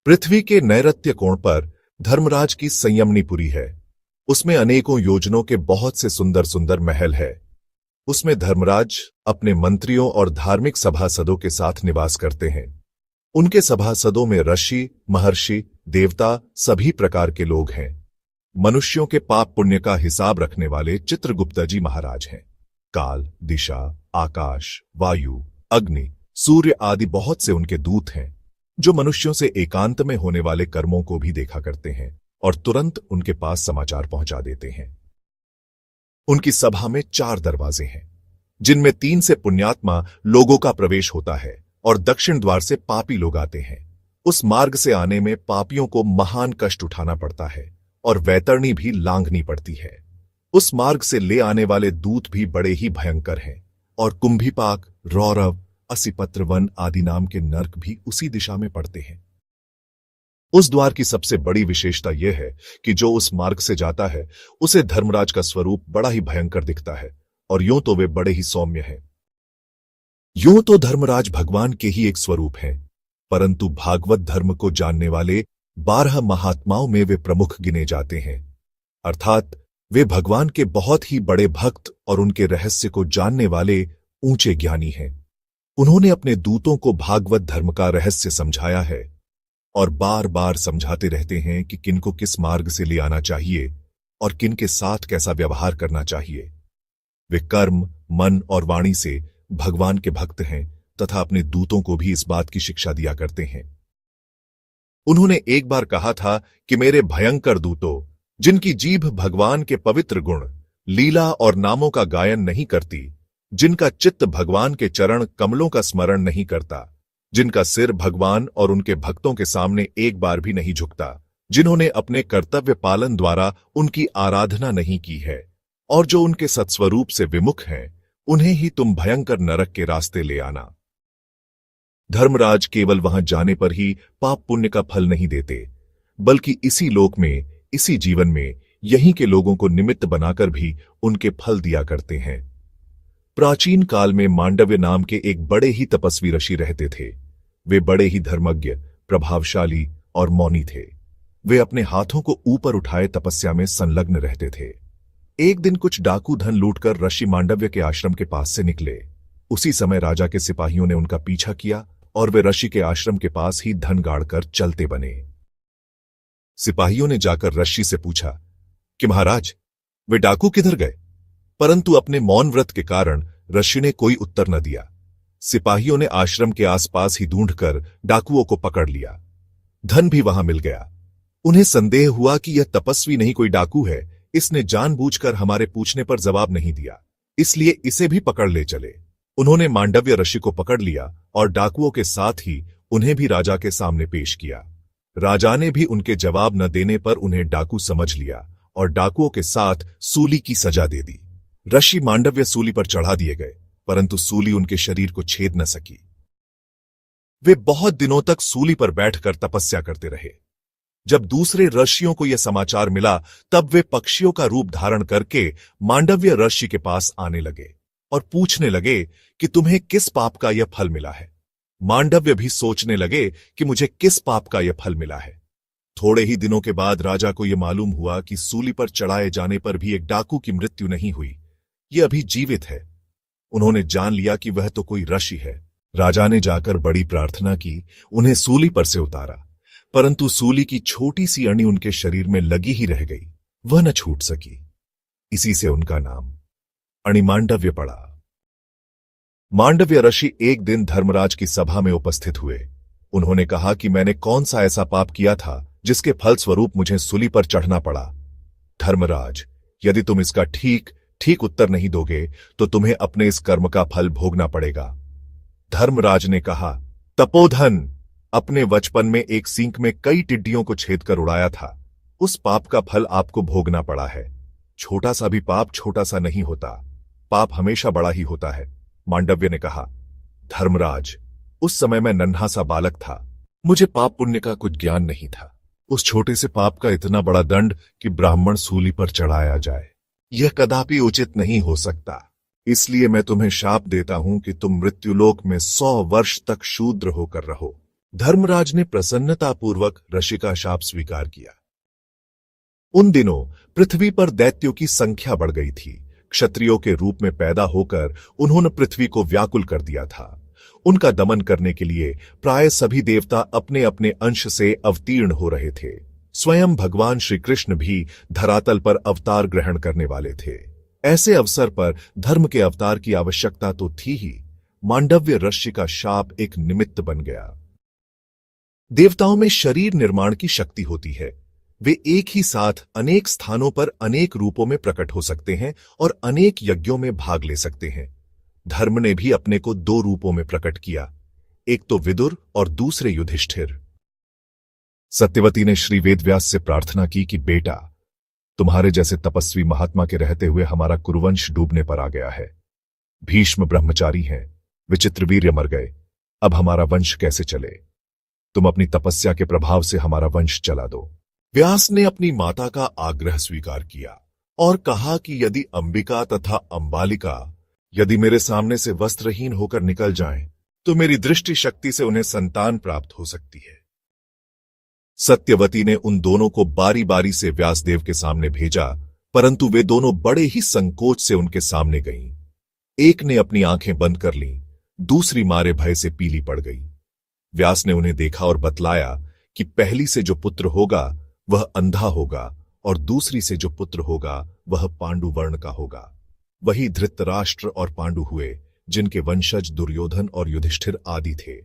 पृथ्वी के नैऋत्य कोण पर धर्मराज की संयमनीपुरी है। उसमें अनेकों योजनों के बहुत से सुंदर सुंदर महल है। उसमें धर्मराज अपने मंत्रियों और धार्मिक सभासदों के साथ निवास करते हैं। उनके सभासदों में ऋषि, महर्षि, देवता सभी प्रकार के लोग हैं। मनुष्यों के पाप पुण्य का हिसाब रखने वाले चित्रगुप्त जी महाराज हैं। काल, दिशा, आकाश, वायु, अग्नि, सूर्य आदि बहुत से उनके दूत हैं, जो मनुष्यों से एकांत में होने वाले कर्मों को भी देखा करते हैं और तुरंत उनके पास समाचार पहुंचा देते हैं। उनकी सभा में 4 दरवाजे हैं, जिनमें 3 से पुण्यात्मा लोगों का प्रवेश होता है और दक्षिण द्वार से पापी लोग आते हैं। उस मार्ग से आने में पापियों को महान कष्ट उठाना पड़ता है और वैतरणी भी लांघनी पड़ती है। उस मार्ग से ले आने वाले दूत भी बड़े ही भयंकर हैं और कुंभीपाक, रौरव, असिपत्र वन आदि नाम के नर्क भी उसी दिशा में पड़ते हैं। उस द्वार की सबसे बड़ी विशेषता यह है कि जो उस मार्ग से जाता है उसे धर्मराज का स्वरूप बड़ा ही भयंकर दिखता है, और यूं तो वे बड़े ही सौम्य हैं। यूं तो धर्मराज भगवान के ही एक स्वरूप हैं, परंतु भागवत धर्म को जानने वाले 12 महात्माओं में वे प्रमुख गिने जाते हैं। अर्थात वे भगवान के बहुत ही बड़े भक्त और उनके रहस्य को जानने वाले ऊंचे ज्ञानी हैं। उन्होंने अपने दूतों को भागवत धर्म का रहस्य समझाया है और बार बार समझाते रहते हैं कि किनको किस मार्ग से ले आना चाहिए और किन के साथ कैसा व्यवहार करना चाहिए। वे कर्म, मन और वाणी से भगवान के भक्त हैं तथा अपने दूतों को भी इस बात की शिक्षा दिया करते हैं। उन्होंने एक बार कहा था कि मेरे भयंकर दूतों, जिनकी जीभ भगवान के पवित्र गुण, लीला और नामों का गायन नहीं करती, जिनका चित्त भगवान के चरण कमलों का स्मरण नहीं करता, जिनका सिर भगवान और उनके भक्तों के सामने एक बार भी नहीं झुकता, जिन्होंने अपने कर्तव्य पालन द्वारा उनकी आराधना नहीं की है और जो उनके सत्स्वरूप से विमुख हैं, उन्हें ही तुम भयंकर नरक के रास्ते ले आना। धर्मराज केवल वहां जाने पर ही पाप पुण्य का फल नहीं देते, बल्कि इसी लोक में, इसी जीवन में यहीं के लोगों को निमित्त बनाकर भी उनके फल दिया करते हैं। प्राचीन काल में मांडव्य नाम के एक बड़े ही तपस्वी ऋषि रहते थे। वे बड़े ही धर्मज्ञ, प्रभावशाली और मौनी थे। वे अपने हाथों को ऊपर उठाए तपस्या में संलग्न रहते थे। एक दिन कुछ डाकू धन लूटकर ऋषि मांडव्य के आश्रम के पास से निकले। उसी समय राजा के सिपाहियों ने उनका पीछा किया और वे ऋषि के आश्रम के पास ही धन गाड़कर चलते बने। सिपाहियों ने जाकर ऋषि से पूछा कि महाराज, वे डाकू किधर गए? परंतु अपने मौन व्रत के कारण ऋषि ने कोई उत्तर न दिया। सिपाहियों ने आश्रम के आसपास ही ढूंढकर डाकुओं को पकड़ लिया। धन भी वहां मिल गया। उन्हें संदेह हुआ कि यह तपस्वी नहीं कोई डाकू है, इसने जानबूझकर हमारे पूछने पर जवाब नहीं दिया, इसलिए इसे भी पकड़ ले चले। उन्होंने मांडव्य ऋषि को पकड़ लिया और डाकुओं के साथ ही उन्हें भी राजा के सामने पेश किया। राजा ने भी उनके जवाब न देने पर उन्हें डाकू समझ लिया और डाकुओं के साथ सूली की सजा दे दी। ऋषि मांडव्य सूली पर चढ़ा दिए गए, परंतु सूली उनके शरीर को छेद न सकी। वे बहुत दिनों तक सूली पर बैठकर तपस्या करते रहे। जब दूसरे ऋषियों को यह समाचार मिला, तब वे पक्षियों का रूप धारण करके मांडव्य ऋषि के पास आने लगे और पूछने लगे कि तुम्हें किस पाप का यह फल मिला है। मांडव्य भी सोचने लगे कि मुझे किस पाप का यह फल मिला है। थोड़े ही दिनों के बाद राजा को यह मालूम हुआ कि सूली पर चढ़ाए जाने पर भी एक डाकू की मृत्यु नहीं हुई, यह अभी जीवित है। उन्होंने जान लिया कि वह तो कोई ऋषि है। राजा ने जाकर बड़ी प्रार्थना की, उन्हें सूली पर से उतारा, परंतु सूली की छोटी सी अणी उनके शरीर में लगी ही रह गई, वह न छूट सकी। इसी से उनका नाम अणिमांडव्य पड़ा। मांडव्य ऋषि एक दिन धर्मराज की सभा में उपस्थित हुए। उन्होंने कहा कि मैंने कौन सा ऐसा पाप किया था जिसके फलस्वरूप मुझे सूली पर चढ़ना पड़ा। धर्मराज, यदि तुम इसका ठीक उत्तर नहीं दोगे तो तुम्हें अपने इस कर्म का फल भोगना पड़ेगा। धर्मराज ने कहा, तपोधन, अपने बचपन में एक सींग में कई टिड्डियों को छेद कर उड़ाया था, उस पाप का फल आपको भोगना पड़ा है। छोटा सा भी पाप छोटा सा नहीं होता, पाप हमेशा बड़ा ही होता है। मांडव्य ने कहा, धर्मराज, उस समय मैं नन्हा सा बालक था, मुझे पाप पुण्य का कुछ ज्ञान नहीं था। उस छोटे से पाप का इतना बड़ा दंड कि ब्राह्मण सूली पर चढ़ाया जाए, यह कदापि उचित नहीं हो सकता। इसलिए मैं तुम्हें शाप देता हूं कि तुम मृत्युलोक में 100 वर्ष तक शूद्र होकर रहो। धर्मराज ने प्रसन्नतापूर्वक ऋषि का शाप स्वीकार किया। उन दिनों पृथ्वी पर दैत्यों की संख्या बढ़ गई थी। क्षत्रियों के रूप में पैदा होकर उन्होंने पृथ्वी को व्याकुल कर दिया था। उनका दमन करने के लिए प्राय सभी देवता अपने अपने अंश से अवतीर्ण हो रहे थे। स्वयं भगवान श्री कृष्ण भी धरातल पर अवतार ग्रहण करने वाले थे। ऐसे अवसर पर धर्म के अवतार की आवश्यकता तो थी ही। मांडव्य ऋषि का शाप एक निमित्त बन गया। देवताओं में शरीर निर्माण की शक्ति होती है। वे एक ही साथ अनेक स्थानों पर अनेक रूपों में प्रकट हो सकते हैं और अनेक यज्ञों में भाग ले सकते हैं। धर्म ने भी अपने को दो रूपों में प्रकट किया, एक तो विदुर और दूसरे युधिष्ठिर। सत्यवती ने श्री वेदव्यास से प्रार्थना की कि बेटा, तुम्हारे जैसे तपस्वी महात्मा के रहते हुए हमारा कुरुवंश डूबने पर आ गया है। भीष्म ब्रह्मचारी हैं, विचित्रवीर्य मर गए, अब हमारा वंश कैसे चले? तुम अपनी तपस्या के प्रभाव से हमारा वंश चला दो। व्यास ने अपनी माता का आग्रह स्वीकार किया और कहा कि यदि अंबिका तथा अंबालिका यदि मेरे सामने से वस्त्रहीन होकर निकल जाएं, तो मेरी दृष्टि शक्ति से उन्हें संतान प्राप्त हो सकती है। सत्यवती ने उन दोनों को बारी बारी से व्यासदेव के सामने भेजा, परंतु वे दोनों बड़े ही संकोच से उनके सामने गईं। एक ने अपनी आंखें बंद कर लीं, दूसरी मारे भय से पीली पड़ गई। व्यास ने उन्हें देखा और बतलाया कि पहली से जो पुत्र होगा वह अंधा होगा और दूसरी से जो पुत्र होगा वह पांडु वर्ण का होगा। वही धृतराष्ट्र और पांडु हुए, जिनके वंशज दुर्योधन और युधिष्ठिर आदि थे।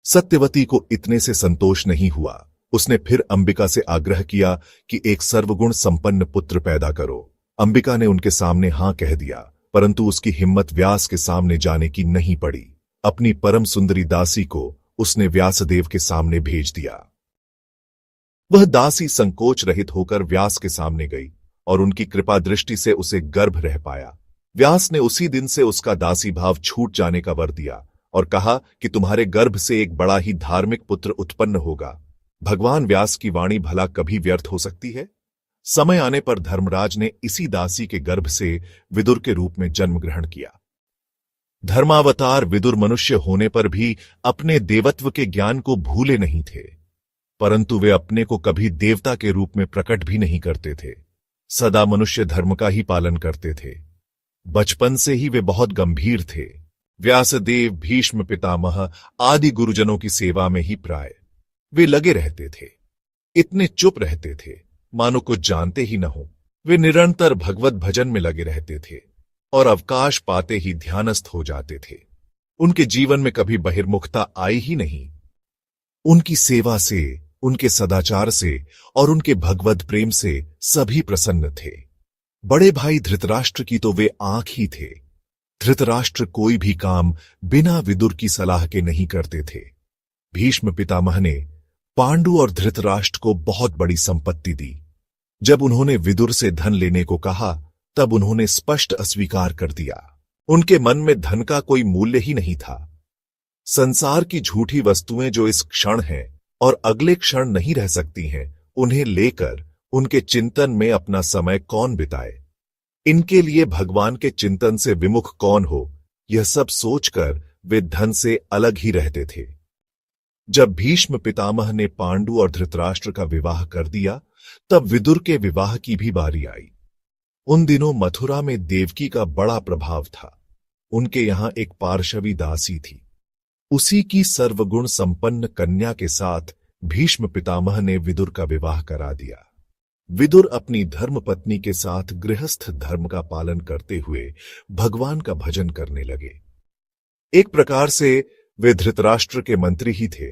सत्यवती को इतने से संतोष नहीं हुआ। उसने फिर अंबिका से आग्रह किया कि एक सर्वगुण संपन्न पुत्र पैदा करो। अंबिका ने उनके सामने हां कह दिया, परंतु उसकी हिम्मत व्यास के सामने जाने की नहीं पड़ी। अपनी परम सुंदरी दासी को उसने व्यासदेव के सामने भेज दिया। वह दासी संकोच रहित होकर व्यास के सामने गई और उनकी कृपा दृष्टि से उसे गर्भ रह पाया। व्यास ने उसी दिन से उसका दासी भाव छूट जाने का वर दिया और कहा कि तुम्हारे गर्भ से एक बड़ा ही धार्मिक पुत्र उत्पन्न होगा। भगवान व्यास की वाणी भला कभी व्यर्थ हो सकती है? समय आने पर धर्मराज ने इसी दासी के गर्भ से विदुर के रूप में जन्म ग्रहण किया। धर्मावतार विदुर मनुष्य होने पर भी अपने देवत्व के ज्ञान को भूले नहीं थे, परंतु वे अपने को कभी देवता के रूप में प्रकट भी नहीं करते थे। सदा मनुष्य धर्म का ही पालन करते थे। बचपन से ही वे बहुत गंभीर थे। व्यासदेव, भीष्म पितामह आदि गुरुजनों की सेवा में ही प्राय वे लगे रहते थे। इतने चुप रहते थे मानो कुछ जानते ही न हो। वे निरंतर भगवत भजन में लगे रहते थे और अवकाश पाते ही ध्यानस्थ हो जाते थे। उनके जीवन में कभी बहिर्मुखता आई ही नहीं। उनकी सेवा से, उनके सदाचार से और उनके भगवत प्रेम से सभी प्रसन्न थे। बड़े भाई धृतराष्ट्र की तो वे आंख ही थे। धृतराष्ट्र कोई भी काम बिना विदुर की सलाह के नहीं करते थे। भीष्म पितामह ने पांडु और धृतराष्ट्र को बहुत बड़ी संपत्ति दी। जब उन्होंने विदुर से धन लेने को कहा, तब उन्होंने स्पष्ट अस्वीकार कर दिया। उनके मन में धन का कोई मूल्य ही नहीं था। संसार की झूठी वस्तुएं जो इस क्षण हैं और अगले क्षण नहीं रह सकती हैं, उन्हें लेकर उनके चिंतन में अपना समय कौन बिताए? इनके लिए भगवान के चिंतन से विमुख कौन हो? यह सब सोचकर वे धन से अलग ही रहते थे। जब भीष्म पितामह ने पांडु और धृतराष्ट्र का विवाह कर दिया, तब विदुर के विवाह की भी बारी आई। उन दिनों मथुरा में देवकी का बड़ा प्रभाव था। उनके यहां एक पार्शवी दासी थी। उसी की सर्वगुण संपन्न कन्या के साथ भीष्म पितामह ने विदुर का विवाह करा दिया। विदुर अपनी धर्मपत्नी के साथ गृहस्थ धर्म का पालन करते हुए भगवान का भजन करने लगे। एक प्रकार से वे धृतराष्ट्र के मंत्री ही थे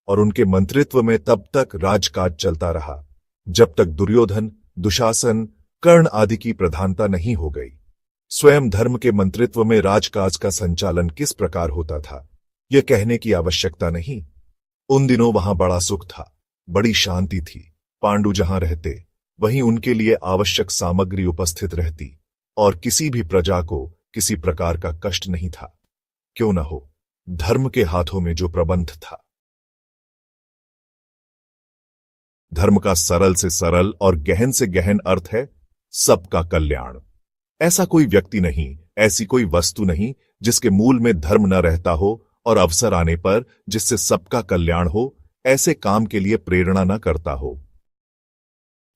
और उनके मंत्रित्व में तब तक राजकाज चलता रहा जब तक दुर्योधन, दुशासन, कर्ण आदि की प्रधानता नहीं हो गई। स्वयं धर्म के मंत्रित्व में राजकाज का संचालन किस प्रकार होता था, यह कहने की आवश्यकता नहीं। उन दिनों वहां बड़ा सुख था, बड़ी शांति थी। पांडु जहां रहते वहीं उनके लिए आवश्यक सामग्री उपस्थित रहती और किसी भी प्रजा को किसी प्रकार का कष्ट नहीं था। क्यों न हो, धर्म के हाथों में जो प्रबंध था। धर्म का सरल से सरल और गहन से गहन अर्थ है सबका कल्याण। ऐसा कोई व्यक्ति नहीं, ऐसी कोई वस्तु नहीं जिसके मूल में धर्म न रहता हो और अवसर आने पर जिससे सबका कल्याण हो, ऐसे काम के लिए प्रेरणा न करता हो।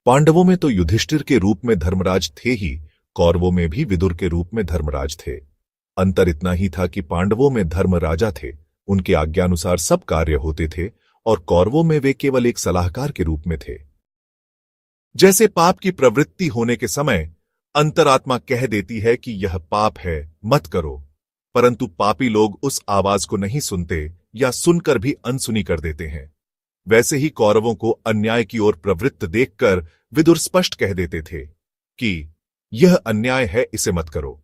पांडवों में तो युधिष्ठिर के रूप में धर्मराज थे ही, कौरवों में भी विदुर के रूप में धर्मराज थे। अंतर इतना ही था कि पांडवों में धर्म राजा थे, उनके आज्ञानुसार सब कार्य होते थे, और कौरवों में वे केवल एक सलाहकार के रूप में थे। जैसे पाप की प्रवृत्ति होने के समय अंतरात्मा कह देती है कि यह पाप है, मत करो, परंतु पापी लोग उस आवाज को नहीं सुनते या सुनकर भी अनसुनी कर देते हैं। वैसे ही कौरवों को अन्याय की ओर प्रवृत्त देखकर विदुर स्पष्ट कह देते थे कि यह अन्याय है, इसे मत करो।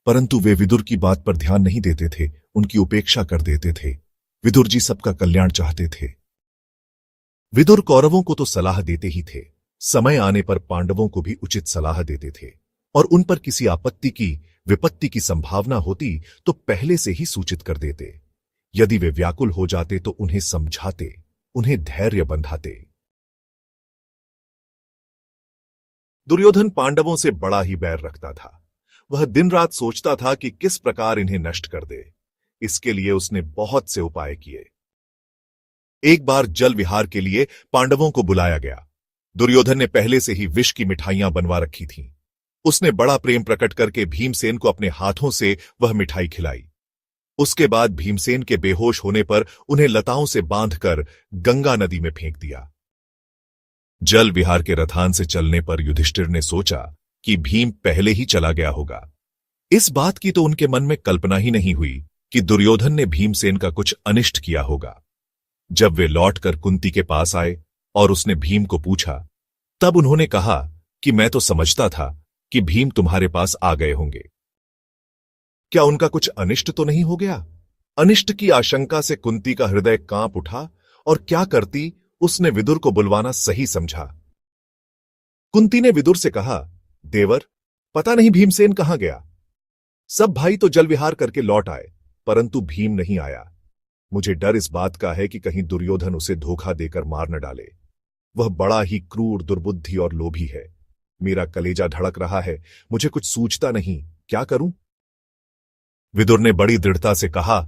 परंतु वे विदुर की बात पर ध्यान नहीं देते थे, उनकी उपेक्षा कर देते थे। विदुर जी सबका कल्याण चाहते थे। विदुर कौरवों को तो सलाह देते ही थे, समय आने पर पांडवों को भी उचित सलाह देते थे, और उन पर किसी आपत्ति की, विपत्ति की संभावना होती तो पहले से ही सूचित कर देते। यदि वे व्याकुल हो जाते तो उन्हें समझाते, उन्हें धैर्य बंधाते। दुर्योधन पांडवों से बड़ा ही बैर रखता था। वह दिन रात सोचता था कि किस प्रकार इन्हें नष्ट कर दे। इसके लिए उसने बहुत से उपाय किए। एक बार जल विहार के लिए पांडवों को बुलाया गया। दुर्योधन ने पहले से ही विष की मिठाइयां बनवा रखी थीं। उसने बड़ा प्रेम प्रकट करके भीमसेन को अपने हाथों से वह मिठाई खिलाई। उसके बाद भीमसेन के बेहोश होने पर उन्हें लताओं से बांधकर गंगा नदी में फेंक दिया। जल विहार के रथान से चलने पर युधिष्ठिर ने सोचा कि भीम पहले ही चला गया होगा। इस बात की तो उनके मन में कल्पना ही नहीं हुई कि दुर्योधन ने भीमसेन का कुछ अनिष्ट किया होगा। जब वे लौटकर कुंती के पास आए और उसने भीम को पूछा, तब उन्होंने कहा कि मैं तो समझता था कि भीम तुम्हारे पास आ गए होंगे। क्या उनका कुछ अनिष्ट तो नहीं हो गया? अनिष्ट की आशंका से कुंती का हृदय कांप उठा और क्या करती, उसने विदुर को बुलवाना सही समझा। कुंती ने विदुर से कहा, देवर, पता नहीं भीमसेन कहां गया। सब भाई तो जल विहार करके लौट आए, परंतु भीम नहीं आया। मुझे डर इस बात का है कि कहीं दुर्योधन उसे धोखा देकर मार न डाले। वह बड़ा ही क्रूर, दुर्बुद्धि और लोभी है। मेरा कलेजा धड़क रहा है, मुझे कुछ सूझता नहीं, क्या करूं? विदुर ने बड़ी दृढ़ता से कहा,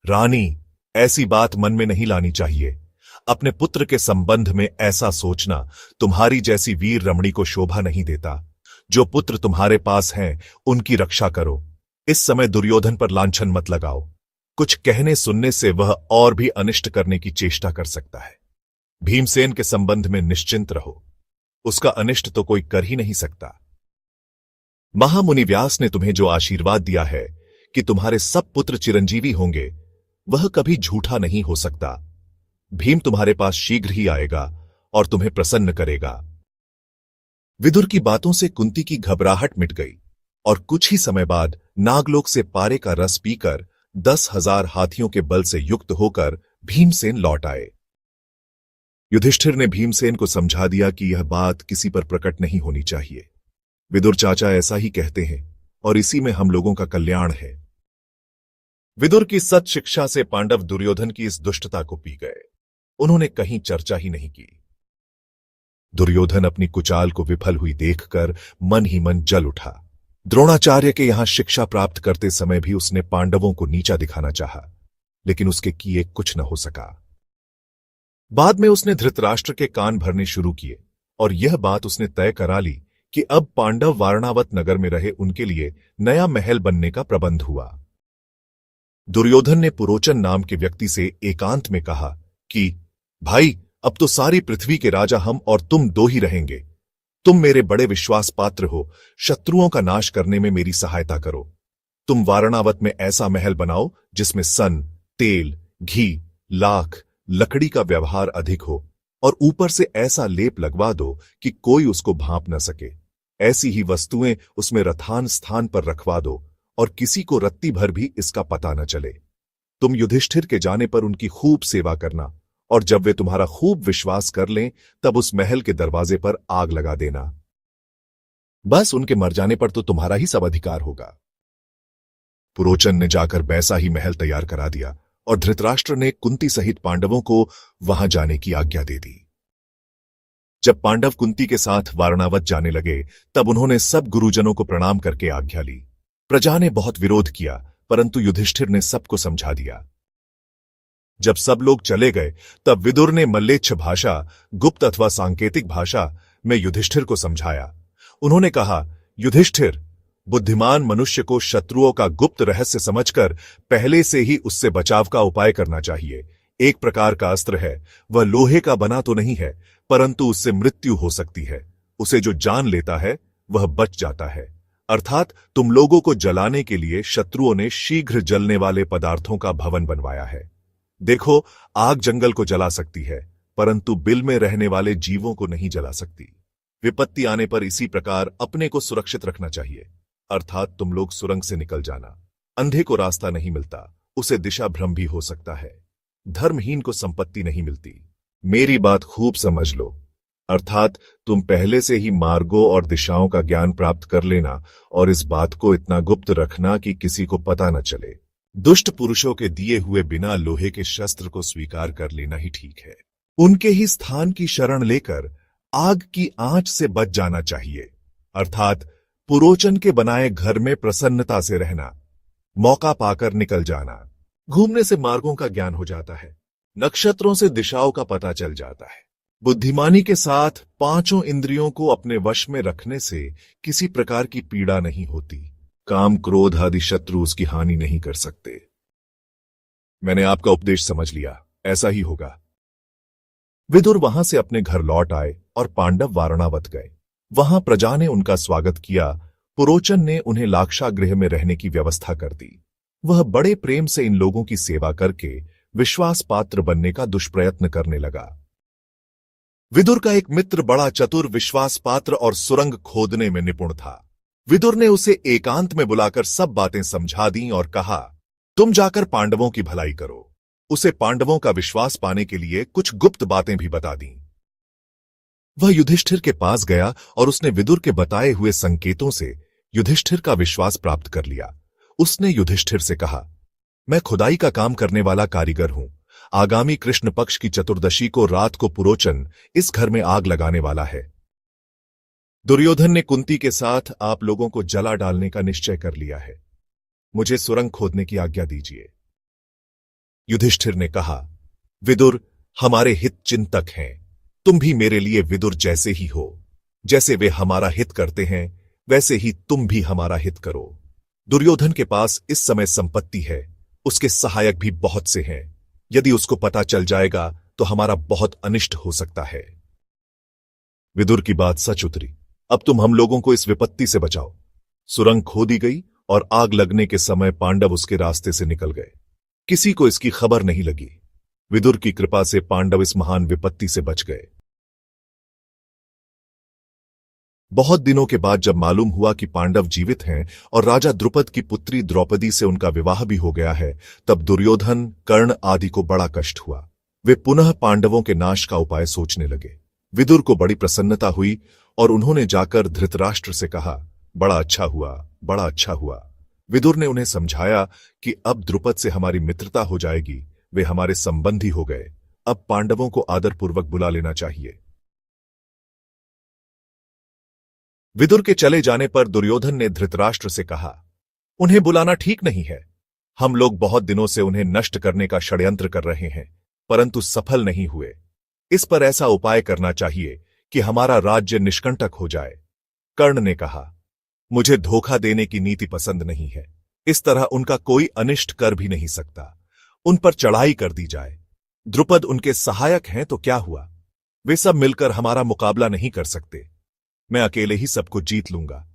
रानी, ऐसी बात मन में नहीं लानी चाहिए। अपने पुत्र के संबंध में ऐसा सोचना तुम्हारी जैसी वीर रमणी को शोभा नहीं देता। जो पुत्र तुम्हारे पास हैं, उनकी रक्षा करो। इस समय दुर्योधन पर लांछन मत लगाओ। कुछ कहने सुनने से वह और भी अनिष्ट करने की चेष्टा कर सकता है। भीमसेन के संबंध में निश्चिंत रहो, उसका अनिष्ट तो कोई कर ही नहीं सकता। महामुनि व्यास ने तुम्हें जो आशीर्वाद दिया है कि तुम्हारे सब पुत्र चिरंजीवी होंगे, वह कभी झूठा नहीं हो सकता। भीम तुम्हारे पास शीघ्र ही आएगा और तुम्हें प्रसन्न करेगा। विदुर की बातों से कुंती की घबराहट मिट गई और कुछ ही समय बाद नागलोक से पारे का रस पीकर 10,000 हाथियों के बल से युक्त होकर भीमसेन लौट आए। युधिष्ठिर ने भीमसेन को समझा दिया कि यह बात किसी पर प्रकट नहीं होनी चाहिए। विदुर चाचा ऐसा ही कहते हैं और इसी में हम लोगों का कल्याण है। विदुर की सत शिक्षा से पांडव दुर्योधन की इस दुष्टता को पी गए। उन्होंने कहीं चर्चा ही नहीं की। दुर्योधन अपनी कुचाल को विफल हुई देखकर मन ही मन जल उठा। द्रोणाचार्य के यहां शिक्षा प्राप्त करते समय भी उसने पांडवों को नीचा दिखाना चाहा, लेकिन उसके किए कुछ न हो सका। बाद में उसने धृतराष्ट्र के कान भरने शुरू किए और यह बात उसने तय करा ली कि अब पांडव वारणावत नगर में रहे उनके लिए नया महल बनने का प्रबंध हुआ। दुर्योधन ने पुरोचन नाम के व्यक्ति से एकांत में कहा कि भाई, अब तो सारी पृथ्वी के राजा हम और तुम दो ही रहेंगे। तुम मेरे बड़े विश्वास पात्र हो, शत्रुओं का नाश करने में मेरी सहायता करो। तुम वारणावत में ऐसा महल बनाओ जिसमें सन, तेल, घी, लाख, लकड़ी का व्यवहार अधिक हो और ऊपर से ऐसा लेप लगवा दो कि कोई उसको भांप न सके। ऐसी ही वस्तुएं उसमें रथान स्थान पर रखवा दो और किसी को रत्ती भर भी इसका पता न चले। तुम युधिष्ठिर के जाने पर उनकी खूब सेवा करना और जब वे तुम्हारा खूब विश्वास कर लें, तब उस महल के दरवाजे पर आग लगा देना। बस उनके मर जाने पर तो तुम्हारा ही सब अधिकार होगा। पुरोचन ने जाकर वैसा ही महल तैयार करा दिया और धृतराष्ट्र ने कुंती सहित पांडवों को वहां जाने की आज्ञा दे दी। जब पांडव कुंती के साथ वारणावत जाने लगे, तब उन्होंने सब गुरुजनों को प्रणाम करके आज्ञा ली। प्रजा ने बहुत विरोध किया, परंतु युधिष्ठिर ने सबको समझा दिया। जब सब लोग चले गए तब विदुर ने मल्लेच्छ भाषा, गुप्त अथवा सांकेतिक भाषा में युधिष्ठिर को समझाया। उन्होंने कहा, युधिष्ठिर, बुद्धिमान मनुष्य को शत्रुओं का गुप्त रहस्य समझकर पहले से ही उससे बचाव का उपाय करना चाहिए। एक प्रकार का अस्त्र है, वह लोहे का बना तो नहीं है, परंतु उससे मृत्यु हो सकती है। उसे जो जान लेता है वह बच जाता है। अर्थात तुम लोगों को जलाने के लिए शत्रुओं ने शीघ्र जलने वाले पदार्थों का भवन बनवाया है। देखो, आग जंगल को जला सकती है, परंतु बिल में रहने वाले जीवों को नहीं जला सकती। विपत्ति आने पर इसी प्रकार अपने को सुरक्षित रखना चाहिए। अर्थात तुम लोग सुरंग से निकल जाना। अंधे को रास्ता नहीं मिलता, उसे दिशा भ्रम भी हो सकता है। धर्महीन को संपत्ति नहीं मिलती। मेरी बात खूब समझ लो। अर्थात तुम पहले से ही मार्गों और दिशाओं का ज्ञान प्राप्त कर लेना और इस बात को इतना गुप्त रखना कि किसी को पता न चले। दुष्ट पुरुषों के दिए हुए बिना लोहे के शस्त्र को स्वीकार कर लेना ही ठीक है। उनके ही स्थान की शरण लेकर आग की आंच से बच जाना चाहिए। अर्थात पुरोचन के बनाए घर में प्रसन्नता से रहना, मौका पाकर निकल जाना। घूमने से मार्गों का ज्ञान हो जाता है, नक्षत्रों से दिशाओं का पता चल जाता है। बुद्धिमानी के साथ पांचों इंद्रियों को अपने वश में रखने से किसी प्रकार की पीड़ा नहीं होती। काम, क्रोध आदि शत्रु उसकी हानि नहीं कर सकते। मैंने आपका उपदेश समझ लिया, ऐसा ही होगा। विदुर वहां से अपने घर लौट आए और पांडव वारणावत गए। वहां प्रजा ने उनका स्वागत किया। पुरोचन ने उन्हें लाक्षागृह में रहने की व्यवस्था कर दी। वह बड़े प्रेम से इन लोगों की सेवा करके विश्वास पात्र बनने का दुष्प्रयत्न करने लगा। विदुर का एक मित्र बड़ा चतुर, विश्वास पात्र और सुरंग खोदने में निपुण था। विदुर ने उसे एकांत में बुलाकर सब बातें समझा दी और कहा, तुम जाकर पांडवों की भलाई करो। उसे पांडवों का विश्वास पाने के लिए कुछ गुप्त बातें भी बता दी। वह युधिष्ठिर के पास गया और उसने विदुर के बताए हुए संकेतों से युधिष्ठिर का विश्वास प्राप्त कर लिया। उसने युधिष्ठिर से कहा, मैं खुदाई का काम करने वाला कारीगर हूं। आगामी कृष्ण पक्ष की चतुर्दशी को रात को पुरोचन इस घर में आग लगाने वाला है। दुर्योधन ने कुंती के साथ आप लोगों को जला डालने का निश्चय कर लिया है। मुझे सुरंग खोदने की आज्ञा दीजिए। युधिष्ठिर ने कहा, विदुर हमारे हित चिंतक हैं। तुम भी मेरे लिए विदुर जैसे ही हो। जैसे वे हमारा हित करते हैं, वैसे ही तुम भी हमारा हित करो। दुर्योधन के पास इस समय संपत्ति है, उसके सहायक भी बहुत से हैं। यदि उसको पता चल जाएगा तो हमारा बहुत अनिष्ट हो सकता है। विदुर की बात सच उतरी। अब तुम हम लोगों को इस विपत्ति से बचाओ। सुरंग खोदी गई और आग लगने के समय पांडव उसके रास्ते से निकल गए। किसी को इसकी खबर नहीं लगी। विदुर की कृपा से पांडव इस महान विपत्ति से बच गए। बहुत दिनों के बाद जब मालूम हुआ कि पांडव जीवित हैं और राजा द्रुपद की पुत्री द्रौपदी से उनका विवाह भी हो गया है, तब दुर्योधन, कर्ण आदि को बड़ा कष्ट हुआ। वे पुनः पांडवों के नाश का उपाय सोचने लगे। विदुर को बड़ी प्रसन्नता हुई और उन्होंने जाकर धृतराष्ट्र से कहा, बड़ा अच्छा हुआ, बड़ा अच्छा हुआ। विदुर ने उन्हें समझाया कि अब द्रुपद से हमारी मित्रता हो जाएगी, वे हमारे संबंधी हो गए। अब पांडवों को आदरपूर्वक बुला लेना चाहिए। विदुर के चले जाने पर दुर्योधन ने धृतराष्ट्र से कहा, उन्हें बुलाना ठीक नहीं है। हम लोग बहुत दिनों से उन्हें नष्ट करने का षड्यंत्र कर रहे हैं, परंतु सफल नहीं हुए। इस पर ऐसा उपाय करना चाहिए कि हमारा राज्य निष्कंटक हो जाए। कर्ण ने कहा, मुझे धोखा देने की नीति पसंद नहीं है। इस तरह उनका कोई अनिष्ट कर भी नहीं सकता। उन पर चढ़ाई कर दी जाए। द्रुपद उनके सहायक हैं तो क्या हुआ, वे सब मिलकर हमारा मुकाबला नहीं कर सकते। मैं अकेले ही सबको जीत लूंगा।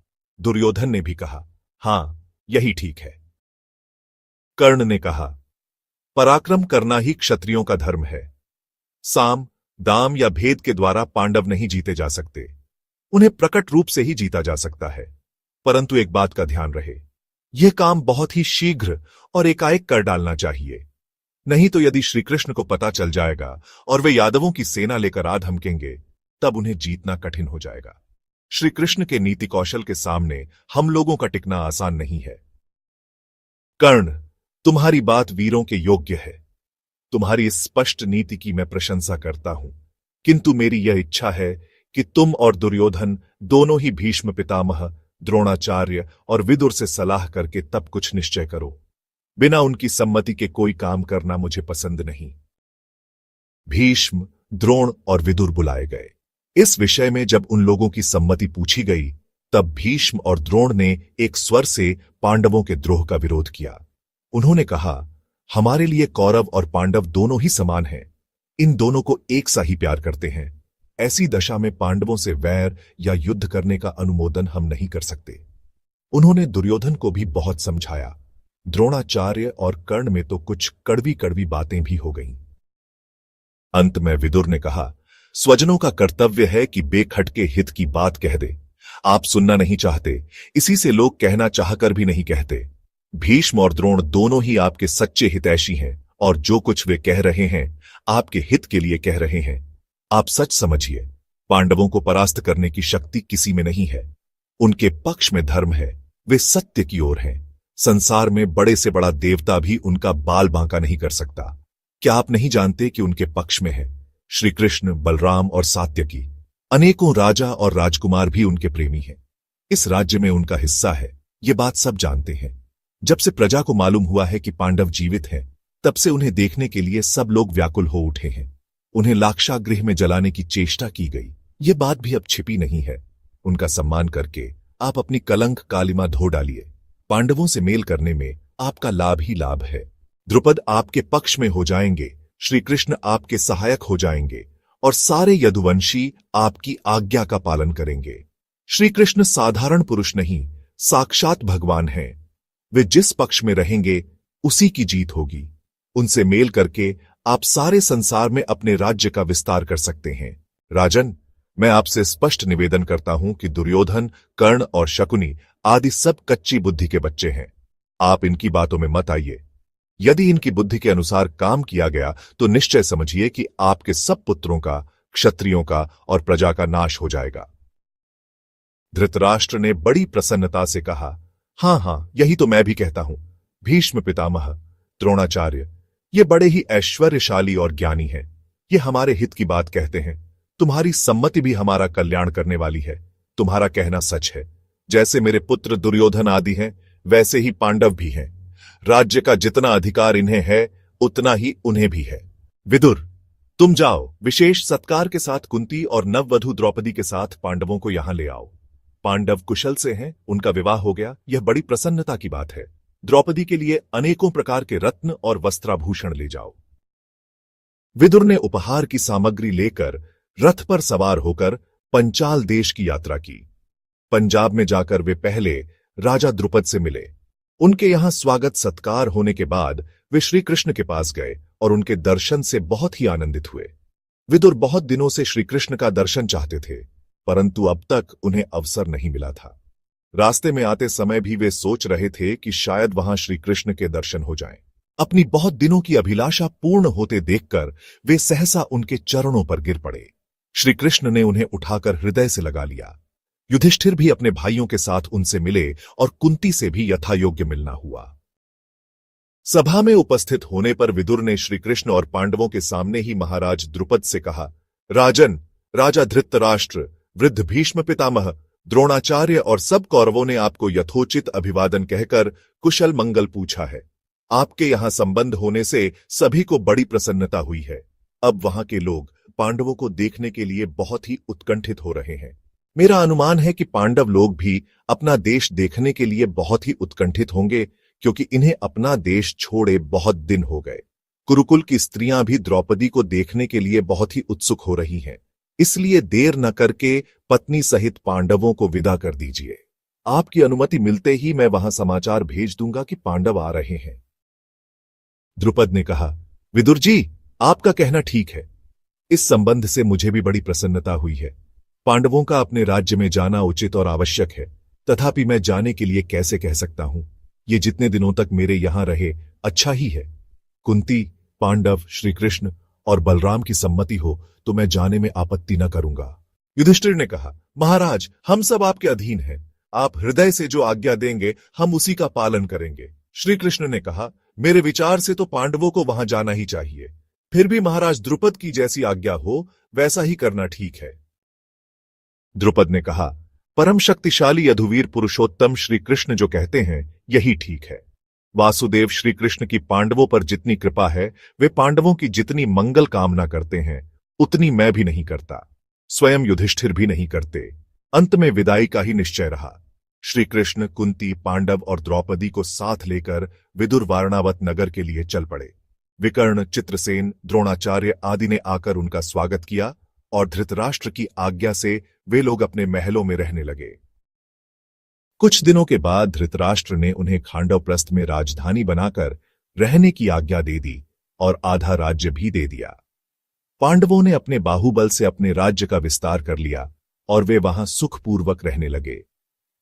दुर्योधन ने भी कहा, हां, यही ठीक है। कर्ण ने कहा, पराक्रम करना ही क्षत्रियों का धर्म है। साम, दाम या भेद के द्वारा पांडव नहीं जीते जा सकते। उन्हें प्रकट रूप से ही जीता जा सकता है। परंतु एक बात का ध्यान रहे, यह काम बहुत ही शीघ्र और एकाएक कर डालना चाहिए। नहीं तो यदि श्रीकृष्ण को पता चल जाएगा और वे यादवों की सेना लेकर आ धमकेंगे, तब उन्हें जीतना कठिन हो जाएगा। श्री कृष्ण के नीति कौशल के सामने हम लोगों का टिकना आसान नहीं है। कर्ण, तुम्हारी बात वीरों के योग्य है। तुम्हारी इस स्पष्ट नीति की मैं प्रशंसा करता हूं, किंतु मेरी यह इच्छा है कि तुम और दुर्योधन दोनों ही भीष्म पितामह, द्रोणाचार्य और विदुर से सलाह करके तब कुछ निश्चय करो। बिना उनकी सम्मति के कोई काम करना मुझे पसंद नहीं। भीष्म, द्रोण और विदुर बुलाए गए। इस विषय में जब उन लोगों की सम्मति पूछी गई, तब भीष्म और द्रोण ने एक स्वर से पांडवों के द्रोह का विरोध किया। उन्होंने कहा, हमारे लिए कौरव और पांडव दोनों ही समान हैं। इन दोनों को एक सा ही प्यार करते हैं। ऐसी दशा में पांडवों से वैर या युद्ध करने का अनुमोदन हम नहीं कर सकते। उन्होंने दुर्योधन को भी बहुत समझाया। द्रोणाचार्य और कर्ण में तो कुछ कड़वी कड़वी बातें भी हो गईं। अंत में विदुर ने कहा, स्वजनों का कर्तव्य है कि बेखटके हित की बात कह दे। आप सुनना नहीं चाहते, इसी से लोग कहना चाहकर भी नहीं कहते। भीष्म और द्रोण दोनों ही आपके सच्चे हितैषी हैं और जो कुछ वे कह रहे हैं आपके हित के लिए कह रहे हैं। आप सच समझिए, पांडवों को परास्त करने की शक्ति किसी में नहीं है। उनके पक्ष में धर्म है, वे सत्य की ओर हैं। संसार में बड़े से बड़ा देवता भी उनका बाल बांका नहीं कर सकता। क्या आप नहीं जानते कि उनके पक्ष में है श्री कृष्ण, बलराम और सात्यकी? अनेकों राजा और राजकुमार भी उनके प्रेमी हैं। इस राज्य में उनका हिस्सा है, ये बात सब जानते हैं। जब से प्रजा को मालूम हुआ है कि पांडव जीवित हैं, तब से उन्हें देखने के लिए सब लोग व्याकुल हो उठे हैं। उन्हें लाक्षागृह में जलाने की चेष्टा की गई, ये बात भी अब छिपी नहीं है। उनका सम्मान करके आप अपनी कलंक कालिमा धो डालिए। पांडवों से मेल करने में आपका लाभ ही लाभ है। द्रुपद आपके पक्ष में हो जाएंगे, श्री कृष्ण आपके सहायक हो जाएंगे और सारे यदुवंशी आपकी आज्ञा का पालन करेंगे। श्री कृष्ण साधारण पुरुष नहीं, साक्षात भगवान हैं। वे जिस पक्ष में रहेंगे उसी की जीत होगी। उनसे मेल करके आप सारे संसार में अपने राज्य का विस्तार कर सकते हैं। राजन, मैं आपसे स्पष्ट निवेदन करता हूं कि दुर्योधन, कर्ण और शकुनी आदि सब कच्ची बुद्धि के बच्चे हैं। आप इनकी बातों में मत आइए। यदि इनकी बुद्धि के अनुसार काम किया गया तो निश्चय समझिए कि आपके सब पुत्रों का, क्षत्रियों का और प्रजा का नाश हो जाएगा। धृतराष्ट्र ने बड़ी प्रसन्नता से कहा, हां हां, यही तो मैं भी कहता हूं। भीष्म पितामह, द्रोणाचार्य, ये बड़े ही ऐश्वर्यशाली और ज्ञानी हैं। ये हमारे हित की बात कहते हैं। तुम्हारी सम्मति भी हमारा कल्याण करने वाली है। तुम्हारा कहना सच है। जैसे मेरे पुत्र दुर्योधन आदि हैं, वैसे ही पांडव भी हैं। राज्य का जितना अधिकार इन्हें है, उतना ही उन्हें भी है। विदुर, तुम जाओ, विशेष सत्कार के साथ कुंती और नववधू द्रौपदी के साथ पांडवों को यहां ले आओ। पांडव कुशल से हैं, उनका विवाह हो गया, यह बड़ी प्रसन्नता की बात है। द्रौपदी के लिए अनेकों प्रकार के रत्न और वस्त्राभूषण ले जाओ। विदुर ने उपहार की सामग्री लेकर रथ पर सवार होकर पंचाल देश की यात्रा की। पंजाब में जाकर वे पहले राजा द्रुपद से मिले। उनके यहां स्वागत सत्कार होने के बाद वे श्री कृष्ण के पास गए और उनके दर्शन से बहुत ही आनंदित हुए। विदुर बहुत दिनों से श्री कृष्ण का दर्शन चाहते थे, परंतु अब तक उन्हें अवसर नहीं मिला था। रास्ते में आते समय भी वे सोच रहे थे कि शायद वहां श्री कृष्ण के दर्शन हो जाएं। अपनी बहुत दिनों की अभिलाषा पूर्ण होते देखकर वे सहसा उनके चरणों पर गिर पड़े। श्री कृष्ण ने उन्हें उठाकर हृदय से लगा लिया। युधिष्ठिर भी अपने भाइयों के साथ उनसे मिले और कुंती से भी यथायोग्य मिलना हुआ। सभा में उपस्थित होने पर विदुर ने श्री कृष्ण और पांडवों के सामने ही महाराज द्रुपद से कहा, राजन, राजा धृतराष्ट्र, वृद्ध भीष्म पितामह, द्रोणाचार्य और सब कौरवों ने आपको यथोचित अभिवादन कहकर कुशल मंगल पूछा है। आपके यहां संबंध होने से सभी को बड़ी प्रसन्नता हुई है। अब वहां के लोग पांडवों को देखने के लिए बहुत ही उत्कंठित हो रहे हैं। मेरा अनुमान है कि पांडव लोग भी अपना देश देखने के लिए बहुत ही उत्कंठित होंगे, क्योंकि इन्हें अपना देश छोड़े बहुत दिन हो गए। कुरुकुल की स्त्रियां भी द्रौपदी को देखने के लिए बहुत ही उत्सुक हो रही हैं। इसलिए देर न करके पत्नी सहित पांडवों को विदा कर दीजिए। आपकी अनुमति मिलते ही मैं वहां समाचार भेज दूंगा कि पांडव आ रहे हैं। द्रुपद ने कहा, विदुर जी, आपका कहना ठीक है। इस संबंध से मुझे भी बड़ी प्रसन्नता हुई है। पांडवों का अपने राज्य में जाना उचित और आवश्यक है, तथापि मैं जाने के लिए कैसे कह सकता हूं। ये जितने दिनों तक मेरे यहां रहे अच्छा ही है। कुंती, पांडव, श्रीकृष्ण और बलराम की सम्मति हो तो मैं जाने में आपत्ति न करूंगा। युधिष्ठिर ने कहा, महाराज, हम सब आपके अधीन हैं। आप हृदय से जो आज्ञा देंगे हम उसी का पालन करेंगे। श्रीकृष्ण ने कहा, मेरे विचार से तो पांडवों को वहां जाना ही चाहिए। फिर भी महाराज द्रुपद की जैसी आज्ञा हो वैसा ही करना ठीक है। द्रुपद ने कहा, परम शक्तिशाली यदुवीर पुरुषोत्तम श्री कृष्ण जो कहते हैं यही ठीक है। वासुदेव श्री कृष्ण की पांडवों पर जितनी कृपा है, वे पांडवों की जितनी मंगल कामना करते हैं, उतनी मैं भी नहीं करता, स्वयं युधिष्ठिर भी नहीं करते। अंत में विदाई का ही निश्चय रहा। श्री कृष्ण, कुंती, पांडव और द्रौपदी को साथ लेकर विदुर वारणावत नगर के लिए चल पड़े। विकर्ण, चित्रसेन, द्रोणाचार्य आदि ने आकर उनका स्वागत किया और धृतराष्ट्र की आज्ञा से वे लोग अपने महलों में रहने लगे। कुछ दिनों के बाद धृतराष्ट्र ने उन्हें खांडवप्रस्थ में राजधानी बनाकर रहने की आज्ञा दे दी और आधा राज्य भी दे दिया। पांडवों ने अपने बाहुबल से अपने राज्य का विस्तार कर लिया और वे वहां सुखपूर्वक रहने लगे।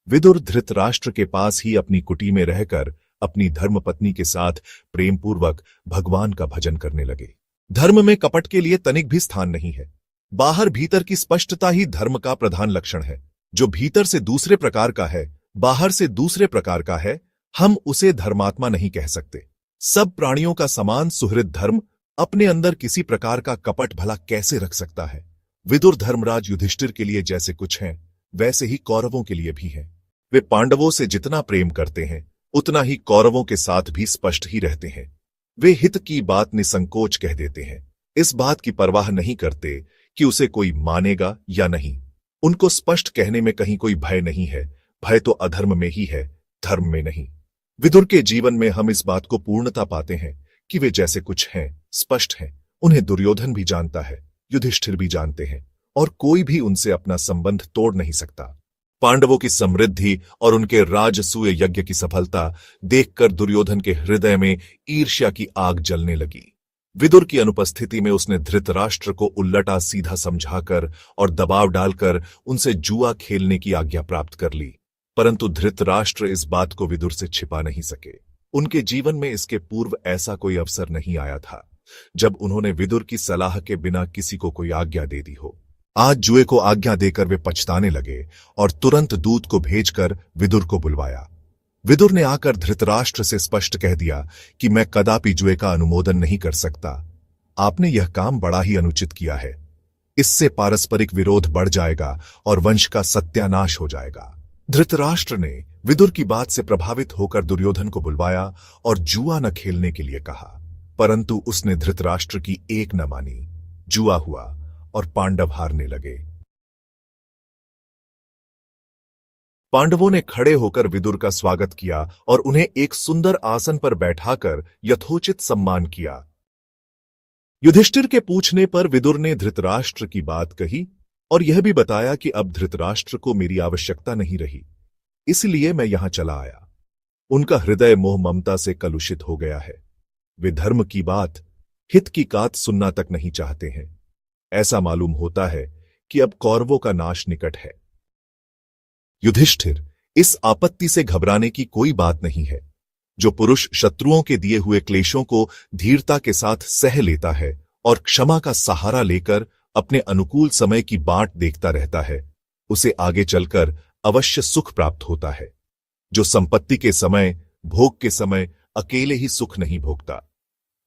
विदुर धृतराष्ट्र के पास ही अपनी कुटी में रहकर अपनी धर्मपत्नी के साथ प्रेमपूर्वक भगवान का भजन करने लगे। धर्म में कपट के लिए तनिक भी स्थान नहीं है। बाहर भीतर की स्पष्टता ही धर्म का प्रधान लक्षण है। जो भीतर से दूसरे प्रकार का है, बाहर से दूसरे प्रकार का है, हम उसे धर्मात्मा नहीं कह सकते। सब प्राणियों का समान सुहृद धर्म अपने अंदर किसी प्रकार का कपट भला कैसे रख सकता है? विदुर धर्मराज युधिष्ठिर के लिए जैसे कुछ हैं, वैसे ही कौरवों के लिए भी हैं। वे पांडवों से जितना प्रेम करते हैं, उतना ही कौरवों के साथ भी स्पष्ट ही रहते हैं। वे हित की बात निसंकोच कह देते हैं, इस बात की परवाह नहीं करते कि उसे कोई मानेगा या नहीं। उनको स्पष्ट कहने में कहीं कोई भय नहीं है। भय तो अधर्म में ही है, धर्म में नहीं। विदुर के जीवन में हम इस बात को पूर्णता पाते हैं कि वे जैसे कुछ हैं, स्पष्ट हैं। उन्हें दुर्योधन भी जानता है, युधिष्ठिर भी जानते हैं, और कोई भी उनसे अपना संबंध तोड़ नहीं सकता। पांडवों की समृद्धि और उनके राजसूय यज्ञ की सफलता देखकर दुर्योधन के हृदय में ईर्ष्या की आग जलने लगी। विदुर की अनुपस्थिति में उसने धृतराष्ट्र को उल्टा सीधा समझाकर और दबाव डालकर उनसे जुआ खेलने की आज्ञा प्राप्त कर ली। परंतु धृतराष्ट्र इस बात को विदुर से छिपा नहीं सके। उनके जीवन में इसके पूर्व ऐसा कोई अवसर नहीं आया था जब उन्होंने विदुर की सलाह के बिना किसी को कोई आज्ञा दे दी हो। आज जुए को आज्ञा देकर वे पछताने लगे और तुरंत दूत को भेजकर विदुर को बुलवाया। विदुर ने आकर धृतराष्ट्र से स्पष्ट कह दिया कि मैं कदापि जुए का अनुमोदन नहीं कर सकता। आपने यह काम बड़ा ही अनुचित किया है। इससे पारस्परिक विरोध बढ़ जाएगा और वंश का सत्यानाश हो जाएगा। धृतराष्ट्र ने विदुर की बात से प्रभावित होकर दुर्योधन को बुलवाया और जुआ न खेलने के लिए कहा, परंतु उसने धृतराष्ट्र की एक न मानी। जुआ हुआ और पांडव हारने लगे। पांडवों ने खड़े होकर विदुर का स्वागत किया और उन्हें एक सुंदर आसन पर बैठाकर यथोचित सम्मान किया। युधिष्ठिर के पूछने पर विदुर ने धृतराष्ट्र की बात कही और यह भी बताया कि अब धृतराष्ट्र को मेरी आवश्यकता नहीं रही, इसलिए मैं यहां चला आया। उनका हृदय मोह ममता से कलुषित हो गया है। वे धर्म की बात, हित की बात सुनना तक नहीं चाहते हैं। ऐसा मालूम होता है कि अब कौरवों का नाश निकट है। युधिष्ठिर, इस आपत्ति से घबराने की कोई बात नहीं है। जो पुरुष शत्रुओं के दिए हुए क्लेशों को धीरता के साथ सह लेता है और क्षमा का सहारा लेकर अपने अनुकूल समय की बाट देखता रहता है, उसे आगे चलकर अवश्य सुख प्राप्त होता है। जो संपत्ति के समय, भोग के समय अकेले ही सुख नहीं भोगता,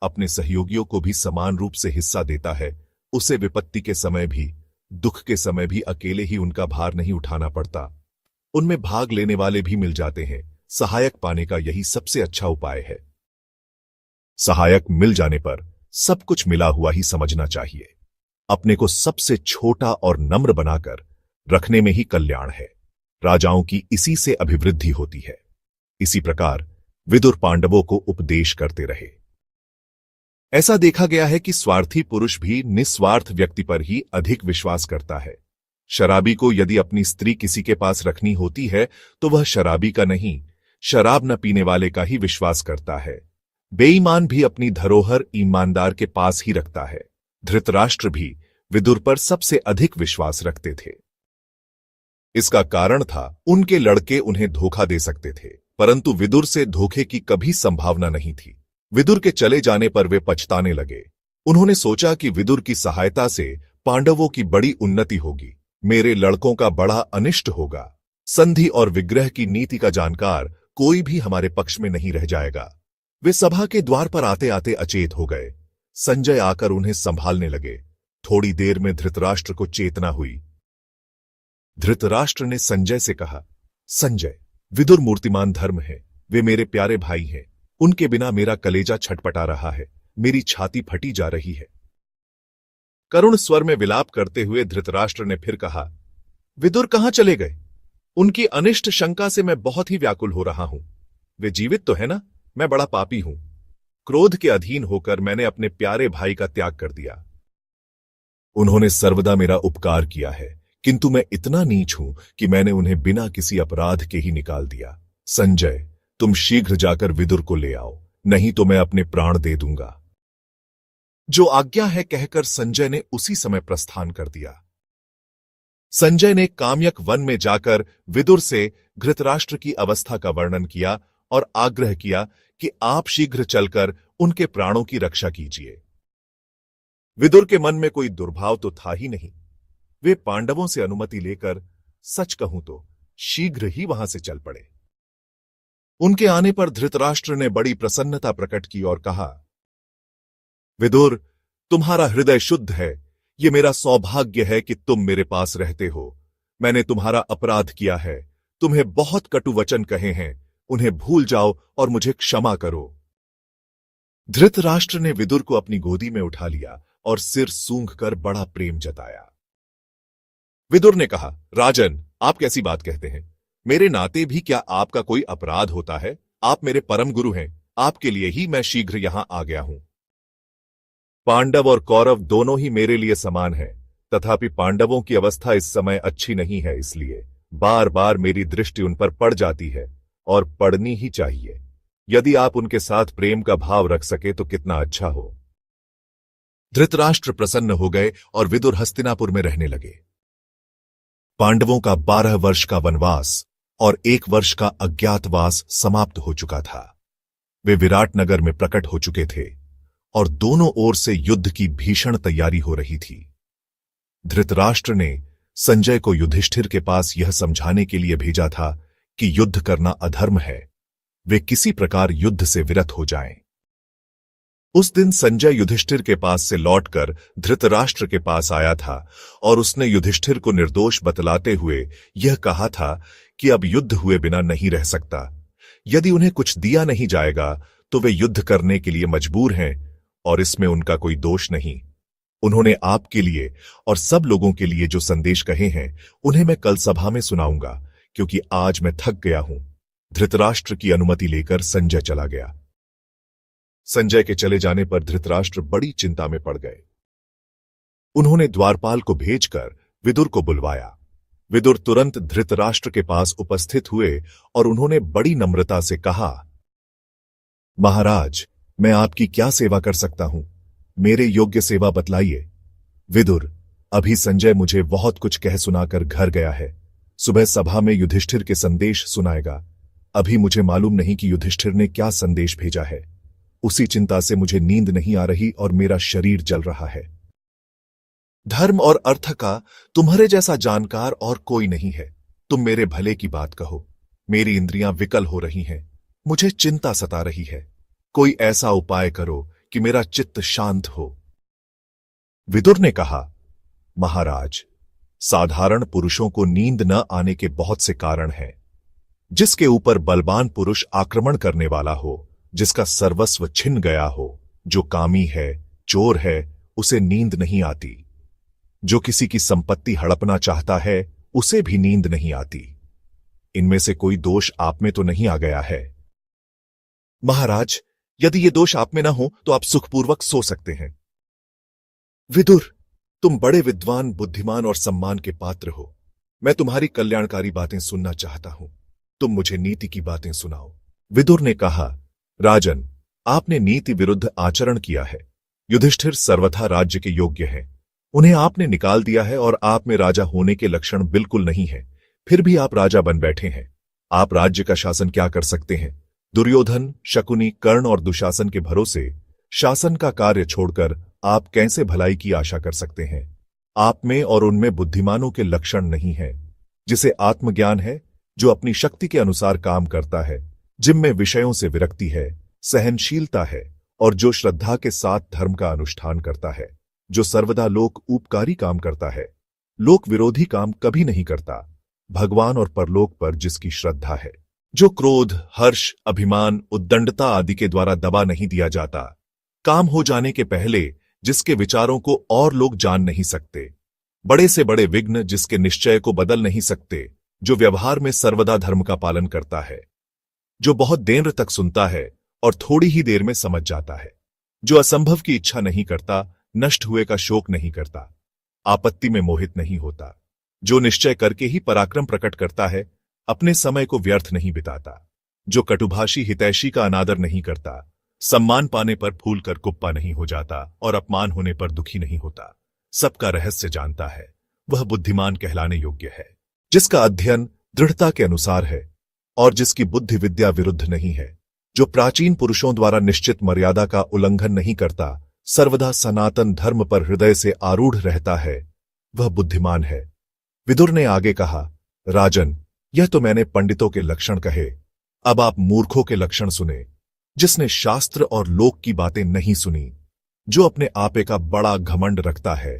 अपने सहयोगियों को भी समान रूप से हिस्सा देता है, उसे विपत्ति के समय भी, दुख के समय भी अकेले ही उनका भार नहीं उठाना पड़ता। उनमें भाग लेने वाले भी मिल जाते हैं। सहायक पाने का यही सबसे अच्छा उपाय है। सहायक मिल जाने पर सब कुछ मिला हुआ ही समझना चाहिए। अपने को सबसे छोटा और नम्र बनाकर रखने में ही कल्याण है। राजाओं की इसी से अभिवृद्धि होती है। इसी प्रकार विदुर पांडवों को उपदेश करते रहे। ऐसा देखा गया है कि स्वार्थी पुरुष भी निस्वार्थ व्यक्ति पर ही अधिक विश्वास करता है। शराबी को यदि अपनी स्त्री किसी के पास रखनी होती है तो वह शराबी का नहीं, शराब न पीने वाले का ही विश्वास करता है। बेईमान भी अपनी धरोहर ईमानदार के पास ही रखता है। धृतराष्ट्र भी विदुर पर सबसे अधिक विश्वास रखते थे। इसका कारण था उनके लड़के उन्हें धोखा दे सकते थे, परंतु विदुर से धोखे की कभी संभावना नहीं थी। विदुर के चले जाने पर वे पछताने लगे। उन्होंने सोचा कि विदुर की सहायता से पांडवों की बड़ी उन्नति होगी, मेरे लड़कों का बड़ा अनिष्ट होगा। संधि और विग्रह की नीति का जानकार कोई भी हमारे पक्ष में नहीं रह जाएगा। वे सभा के द्वार पर आते आते अचेत हो गए। संजय आकर उन्हें संभालने लगे। थोड़ी देर में धृतराष्ट्र को चेतना हुई। धृतराष्ट्र ने संजय से कहा, संजय, विदुर मूर्तिमान धर्म है, वे मेरे प्यारे भाई हैं। उनके बिना मेरा कलेजा छटपटा रहा है, मेरी छाती फटी जा रही है। करुण स्वर में विलाप करते हुए धृतराष्ट्र ने फिर कहा, विदुर कहां चले गए? उनकी अनिष्ट शंका से मैं बहुत ही व्याकुल हो रहा हूं। वे जीवित तो है ना? मैं बड़ा पापी हूं। क्रोध के अधीन होकर मैंने अपने प्यारे भाई का त्याग कर दिया। उन्होंने सर्वदा मेरा उपकार किया है, किंतु मैं इतना नीच हूं कि मैंने उन्हें बिना किसी अपराध के ही निकाल दिया। संजय, तुम शीघ्र जाकर विदुर को ले आओ, नहीं तो मैं अपने प्राण दे दूंगा। जो आज्ञा है कहकर संजय ने उसी समय प्रस्थान कर दिया। संजय ने काम्यक वन में जाकर विदुर से धृतराष्ट्र की अवस्था का वर्णन किया और आग्रह किया कि आप शीघ्र चलकर उनके प्राणों की रक्षा कीजिए। विदुर के मन में कोई दुर्भाव तो था ही नहीं। वे पांडवों से अनुमति लेकर, सच कहूं तो शीघ्र ही वहां से चल पड़े। उनके आने पर धृतराष्ट्र ने बड़ी प्रसन्नता प्रकट की और कहा, विदुर, तुम्हारा हृदय शुद्ध है। ये मेरा सौभाग्य है कि तुम मेरे पास रहते हो। मैंने तुम्हारा अपराध किया है, तुम्हें बहुत कटु वचन कहे हैं, उन्हें भूल जाओ और मुझे क्षमा करो। धृतराष्ट्र ने विदुर को अपनी गोदी में उठा लिया और सिर सूंघकर बड़ा प्रेम जताया। विदुर ने कहा, राजन, आप कैसी बात कहते हैं? मेरे नाते भी क्या आपका कोई अपराध होता है? आप मेरे परम गुरु हैं, आपके लिए ही मैं शीघ्र यहां आ गया हूं। पांडव और कौरव दोनों ही मेरे लिए समान हैं, तथापि पांडवों की अवस्था इस समय अच्छी नहीं है, इसलिए बार बार मेरी दृष्टि उन पर पड़ जाती है और पड़नी ही चाहिए। यदि आप उनके साथ प्रेम का भाव रख सके तो कितना अच्छा हो। धृतराष्ट्र प्रसन्न हो गए और विदुर हस्तिनापुर में रहने लगे। पांडवों का 12 वर्ष का वनवास और 1 वर्ष का अज्ञातवास समाप्त हो चुका था। वे विराटनगर में प्रकट हो चुके थे और दोनों ओर से युद्ध की भीषण तैयारी हो रही थी। धृतराष्ट्र ने संजय को युधिष्ठिर के पास यह समझाने के लिए भेजा था कि युद्ध करना अधर्म है, वे किसी प्रकार युद्ध से विरत हो जाएं। उस दिन संजय युधिष्ठिर के पास से लौटकर धृतराष्ट्र के पास आया था और उसने युधिष्ठिर को निर्दोष बतलाते हुए यह कहा था कि अब युद्ध हुए बिना नहीं रह सकता। यदि उन्हें कुछ दिया नहीं जाएगा तो वे युद्ध करने के लिए मजबूर हैं और इसमें उनका कोई दोष नहीं। उन्होंने आपके लिए और सब लोगों के लिए जो संदेश कहे हैं उन्हें मैं कल सभा में सुनाऊंगा, क्योंकि आज मैं थक गया हूं। धृतराष्ट्र की अनुमति लेकर संजय चला गया। संजय के चले जाने पर धृतराष्ट्र बड़ी चिंता में पड़ गए। उन्होंने द्वारपाल को भेजकर विदुर को बुलवाया। विदुर तुरंत धृतराष्ट्र के पास उपस्थित हुए और उन्होंने बड़ी नम्रता से कहा, महाराज, मैं आपकी क्या सेवा कर सकता हूं? मेरे योग्य सेवा बतलाइए। विदुर, अभी संजय मुझे बहुत कुछ कह सुनाकर घर गया है। सुबह सभा में युधिष्ठिर के संदेश सुनाएगा। अभी मुझे मालूम नहीं कि युधिष्ठिर ने क्या संदेश भेजा है। उसी चिंता से मुझे नींद नहीं आ रही और मेरा शरीर जल रहा है। धर्म और अर्थ का तुम्हारे जैसा जानकार और कोई नहीं है। तुम मेरे भले की बात कहो। मेरी इंद्रियां विकल हो रही हैं, मुझे चिंता सता रही है। कोई ऐसा उपाय करो कि मेरा चित्त शांत हो। विदुर ने कहा, महाराज, साधारण पुरुषों को नींद न आने के बहुत से कारण हैं। जिसके ऊपर बलवान पुरुष आक्रमण करने वाला हो, जिसका सर्वस्व छिन गया हो, जो कामी है, चोर है, उसे नींद नहीं आती। जो किसी की संपत्ति हड़पना चाहता है, उसे भी नींद नहीं आती। इनमें से कोई दोष आप में तो नहीं आ गया है? महाराज, यदि ये दोष आप में ना हो तो आप सुखपूर्वक सो सकते हैं। विदुर, तुम बड़े विद्वान, बुद्धिमान और सम्मान के पात्र हो। मैं तुम्हारी कल्याणकारी बातें सुनना चाहता हूं। तुम मुझे नीति की बातें सुनाओ। विदुर ने कहा, राजन, आपने नीति विरुद्ध आचरण किया है। युधिष्ठिर सर्वथा राज्य के योग्य हैं। उन्हें आपने निकाल दिया है और आप में राजा होने के लक्षण बिल्कुल नहीं है। फिर भी आप राजा बन बैठे हैं। आप राज्य का शासन क्या कर सकते हैं? दुर्योधन, शकुनी, कर्ण और दुशासन के भरोसे शासन का कार्य छोड़कर आप कैसे भलाई की आशा कर सकते हैं? आप में और उनमें बुद्धिमानों के लक्षण नहीं है। जिसे आत्मज्ञान है, जो अपनी शक्ति के अनुसार काम करता है, जिनमें विषयों से विरक्ति है, सहनशीलता है और जो श्रद्धा के साथ धर्म का अनुष्ठान करता है, जो सर्वदा लोक उपकारी काम करता है, लोक विरोधी काम कभी नहीं करता, भगवान और परलोक पर जिसकी श्रद्धा है, जो क्रोध, हर्ष, अभिमान, उद्दंडता आदि के द्वारा दबा नहीं दिया जाता, काम हो जाने के पहले जिसके विचारों को और लोग जान नहीं सकते, बड़े से बड़े विघ्न जिसके निश्चय को बदल नहीं सकते, जो व्यवहार में सर्वदा धर्म का पालन करता है, जो बहुत देर तक सुनता है और थोड़ी ही देर में समझ जाता है, जो असंभव की इच्छा नहीं करता, नष्ट हुए का शोक नहीं करता, आपत्ति में मोहित नहीं होता, जो निश्चय करके ही पराक्रम प्रकट करता है, अपने समय को व्यर्थ नहीं बिताता, जो कटुभाषी हितैषी का अनादर नहीं करता, सम्मान पाने पर फूल कर कुप्पा नहीं हो जाता और अपमान होने पर दुखी नहीं होता, सबका रहस्य जानता है, वह बुद्धिमान कहलाने योग्य है, जिसका अध्ययन दृढ़ता के अनुसार है और जिसकी बुद्धि विद्या विरुद्ध नहीं है, जो प्राचीन पुरुषों द्वारा निश्चित मर्यादा का उल्लंघन नहीं करता, सर्वदा सनातन धर्म पर हृदय से आरूढ़ रहता है, वह बुद्धिमान है। विदुर ने आगे कहा, राजन, यह तो मैंने पंडितों के लक्षण कहे, अब आप मूर्खों के लक्षण सुने। जिसने शास्त्र और लोक की बातें नहीं सुनी, जो अपने आपे का बड़ा घमंड रखता है,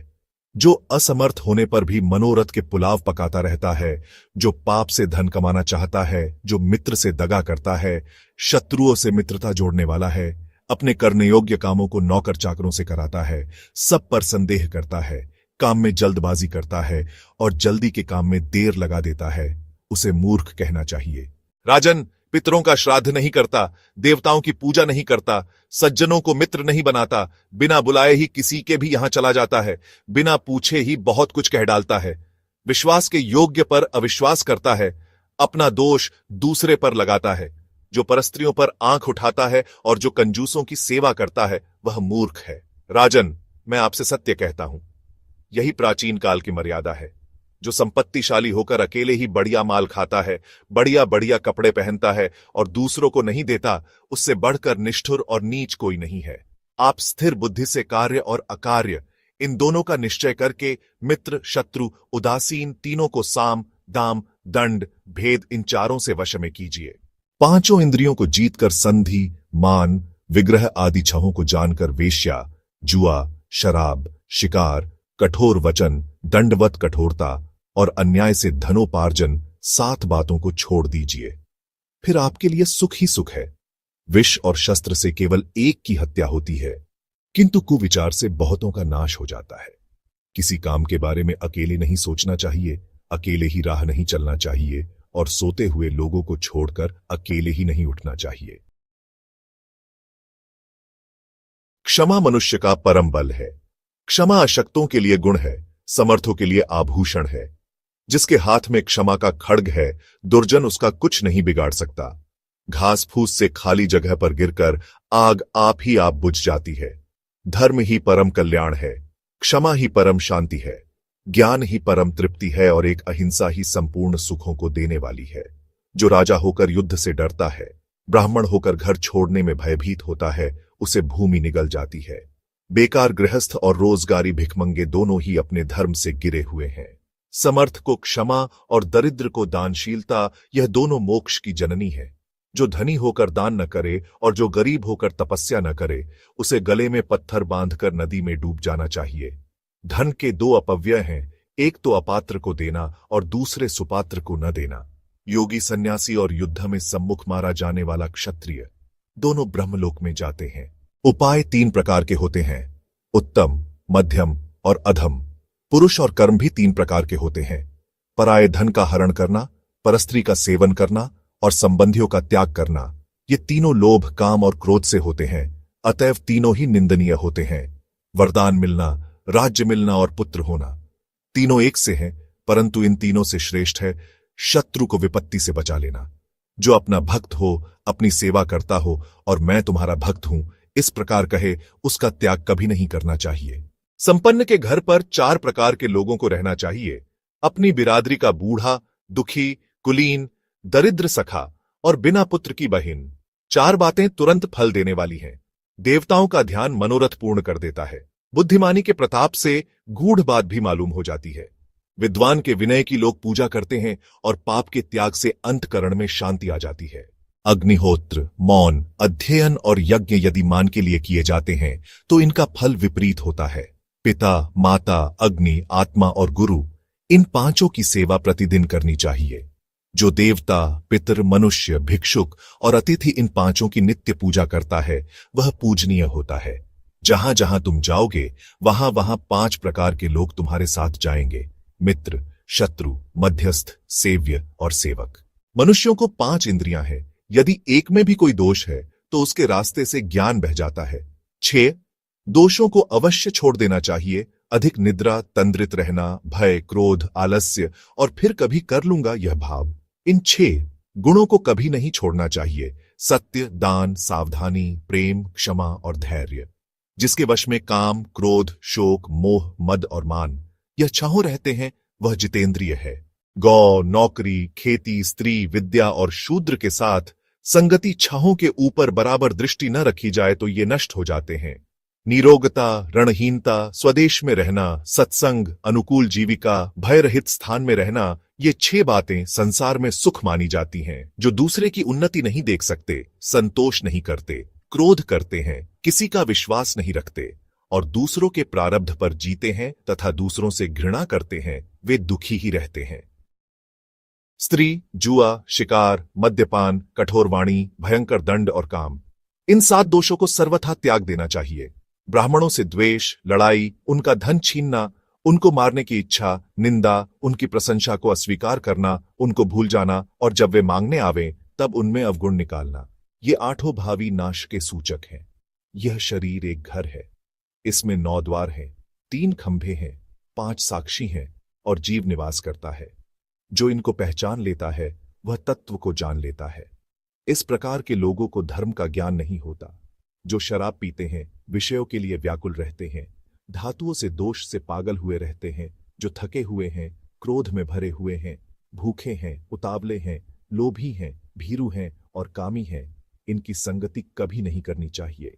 जो असमर्थ होने पर भी मनोरथ के पुलाव पकाता रहता है, जो पाप से धन कमाना चाहता है, जो मित्र से दगा करता है, शत्रुओं से मित्रता जोड़ने वाला है, अपने करने योग्य कामों को नौकर चाकरों से कराता है, सब पर संदेह करता है, काम में जल्दबाजी करता है और जल्दी के काम में देर लगा देता है, उसे मूर्ख कहना चाहिए। राजन, पितरों का श्राद्ध नहीं करता, देवताओं की पूजा नहीं करता, सज्जनों को मित्र नहीं बनाता, बिना बुलाए ही किसी के भी यहां चला जाता है, बिना पूछे ही बहुत कुछ कह डालता है, विश्वास के योग्य पर अविश्वास करता है, अपना दोष दूसरे पर लगाता है, जो परस्त्रियों पर आंख उठाता है और जो कंजूसों की सेवा करता है, वह मूर्ख है। राजन, मैं आपसे सत्य कहता हूं, यही प्राचीन काल की मर्यादा है। जो संपत्तिशाली होकर अकेले ही बढ़िया माल खाता है, बढ़िया बढ़िया कपड़े पहनता है और दूसरों को नहीं देता, उससे बढ़कर निष्ठुर और नीच कोई नहीं है। आप स्थिर बुद्धि से कार्य और अकार्य इन दोनों का निश्चय करके मित्र, शत्रु, उदासीन तीनों को साम, दाम, दंड, भेद इन चारों से वश में कीजिए। पांचों इंद्रियों को जीतकर संधि, मान, विग्रह आदि छहों को जानकर वेश्या, जुआ, शराब, शिकार, कठोर वचन, दंडवत कठोरता और अन्याय से धनोपार्जन 7 बातों को छोड़ दीजिए, फिर आपके लिए सुख ही सुख है। विष और शस्त्र से केवल एक की हत्या होती है, किंतु कुविचार से बहुतों का नाश हो जाता है। किसी काम के बारे में अकेले नहीं सोचना चाहिए, अकेले ही राह नहीं चलना चाहिए और सोते हुए लोगों को छोड़कर अकेले ही नहीं उठना चाहिए। क्षमा मनुष्य का परम बल है। क्षमा अशक्तों के लिए गुण है, समर्थों के लिए आभूषण है। जिसके हाथ में क्षमा का खड्ग है, दुर्जन उसका कुछ नहीं बिगाड़ सकता। घास फूस से खाली जगह पर गिरकर आग आप ही आप बुझ जाती है। धर्म ही परम कल्याण है, क्षमा ही परम शांति है, ज्ञान ही परम तृप्ति है और एक अहिंसा ही संपूर्ण सुखों को देने वाली है। जो राजा होकर युद्ध से डरता है, ब्राह्मण होकर घर छोड़ने में भयभीत होता है, उसे भूमि निगल जाती है। बेकार गृहस्थ और रोजगारी भिखमंगे दोनों ही अपने धर्म से गिरे हुए हैं। समर्थ को क्षमा और दरिद्र को दानशीलता, यह दोनों मोक्ष की जननी है। जो धनी होकर दान न करे और जो गरीब होकर तपस्या न करे, उसे गले में पत्थर बांधकर नदी में डूब जाना चाहिए। धन के 2 अपव्यय हैं, एक तो अपात्र को देना और दूसरे सुपात्र को न देना। योगी सन्यासी और युद्ध में सम्मुख मारा जाने वाला क्षत्रिय दोनों ब्रह्मलोक में जाते हैं। उपाय 3 प्रकार के होते हैं, उत्तम, मध्यम और अधम। पुरुष और कर्म भी 3 प्रकार के होते हैं, पराये धन का हरण करना, परस्त्री का सेवन करना और संबंधियों का त्याग करना। ये तीनों लोभ, काम और क्रोध से होते हैं, अतएव तीनों ही निंदनीय होते हैं। वरदान मिलना, राज्य मिलना और पुत्र होना, तीनों एक से हैं, परंतु इन तीनों से श्रेष्ठ है शत्रु को विपत्ति से बचा लेना। जो अपना भक्त हो, अपनी सेवा करता हो और मैं तुम्हारा भक्त हूं, इस प्रकार कहे, उसका त्याग कभी नहीं करना चाहिए। संपन्न के घर पर 4 प्रकार के लोगों को रहना चाहिए, अपनी बिरादरी का बूढ़ा, दुखी, कुलीन, दरिद्र सखा और बिना पुत्र की बहिन। 4 बातें तुरंत फल देने वाली हैं। देवताओं का ध्यान मनोरथ पूर्ण कर देता है। बुद्धिमानी के प्रताप से गूढ़ बात भी मालूम हो जाती है। विद्वान के विनय की लोग पूजा करते हैं और पाप के त्याग से अंतकरण में शांति आ जाती है। अग्निहोत्र, मौन, अध्ययन और यज्ञ यदि मान के लिए किए जाते हैं तो इनका फल विपरीत होता है। पिता, माता, अग्नि, आत्मा और गुरु, इन 5 की सेवा प्रतिदिन करनी चाहिए। जो देवता, पितर, मनुष्य, भिक्षुक और अतिथि इन पांचों की नित्य पूजा करता है वह पूजनीय होता है। जहां जहां तुम जाओगे वहां वहां 5 प्रकार के लोग तुम्हारे साथ जाएंगे: मित्र, शत्रु, मध्यस्थ, सेव्य और सेवक। मनुष्यों को 5 इंद्रियां हैं। यदि एक में भी कोई दोष है तो उसके रास्ते से ज्ञान बह जाता है। 6 दोषों को अवश्य छोड़ देना चाहिए: अधिक निद्रा, तंद्रित रहना, भय, क्रोध, आलस्य और फिर कभी कर लूंगा यह भाव। इन 6 गुणों को कभी नहीं छोड़ना चाहिए: सत्य, दान, सावधानी, प्रेम, क्षमा और धैर्य। जिसके वश में काम, क्रोध, शोक, मोह, मद और मान यह 6 रहते हैं वह जितेंद्रिय है। गौ, नौकरी, खेती, स्त्री, विद्या और शूद्र के साथ संगति 6 के ऊपर बराबर दृष्टि न रखी जाए तो ये नष्ट हो जाते हैं। निरोगता, रणहीनता, स्वदेश में रहना, सत्संग, अनुकूल जीविका, भयरहित स्थान में रहना, ये 6 बातें संसार में सुख मानी जाती हैं। जो दूसरे की उन्नति नहीं देख सकते, संतोष नहीं करते, क्रोध करते हैं, किसी का विश्वास नहीं रखते और दूसरों के प्रारब्ध पर जीते हैं तथा दूसरों से घृणा करते हैं, वे दुखी ही रहते हैं। स्त्री, जुआ, शिकार, मद्यपान, कठोर वाणी, भयंकर दंड और काम, इन 7 दोषों को सर्वथा त्याग देना चाहिए। ब्राह्मणों से द्वेष, लड़ाई, उनका धन छीनना, उनको मारने की इच्छा, निंदा, उनकी प्रशंसा को अस्वीकार करना, उनको भूल जाना और जब वे मांगने आवे तब उनमें अवगुण निकालना, ये 8 भावी नाश के सूचक हैं। यह शरीर एक घर है, इसमें 9 द्वार हैं, 3 खंभे हैं, 5 साक्षी हैं और जीव निवास करता है। जो इनको पहचान लेता है वह तत्व को जान लेता है। इस प्रकार के लोगों को धर्म का ज्ञान नहीं होता। जो शराब पीते हैं, विषयों के लिए व्याकुल रहते हैं, धातुओं से दोष से पागल हुए रहते हैं, जो थके हुए हैं, क्रोध में भरे हुए हैं, भूखे हैं, उतावले हैं, लोभी हैं, भीरू हैं और कामी हैं, इनकी संगति कभी नहीं करनी चाहिए।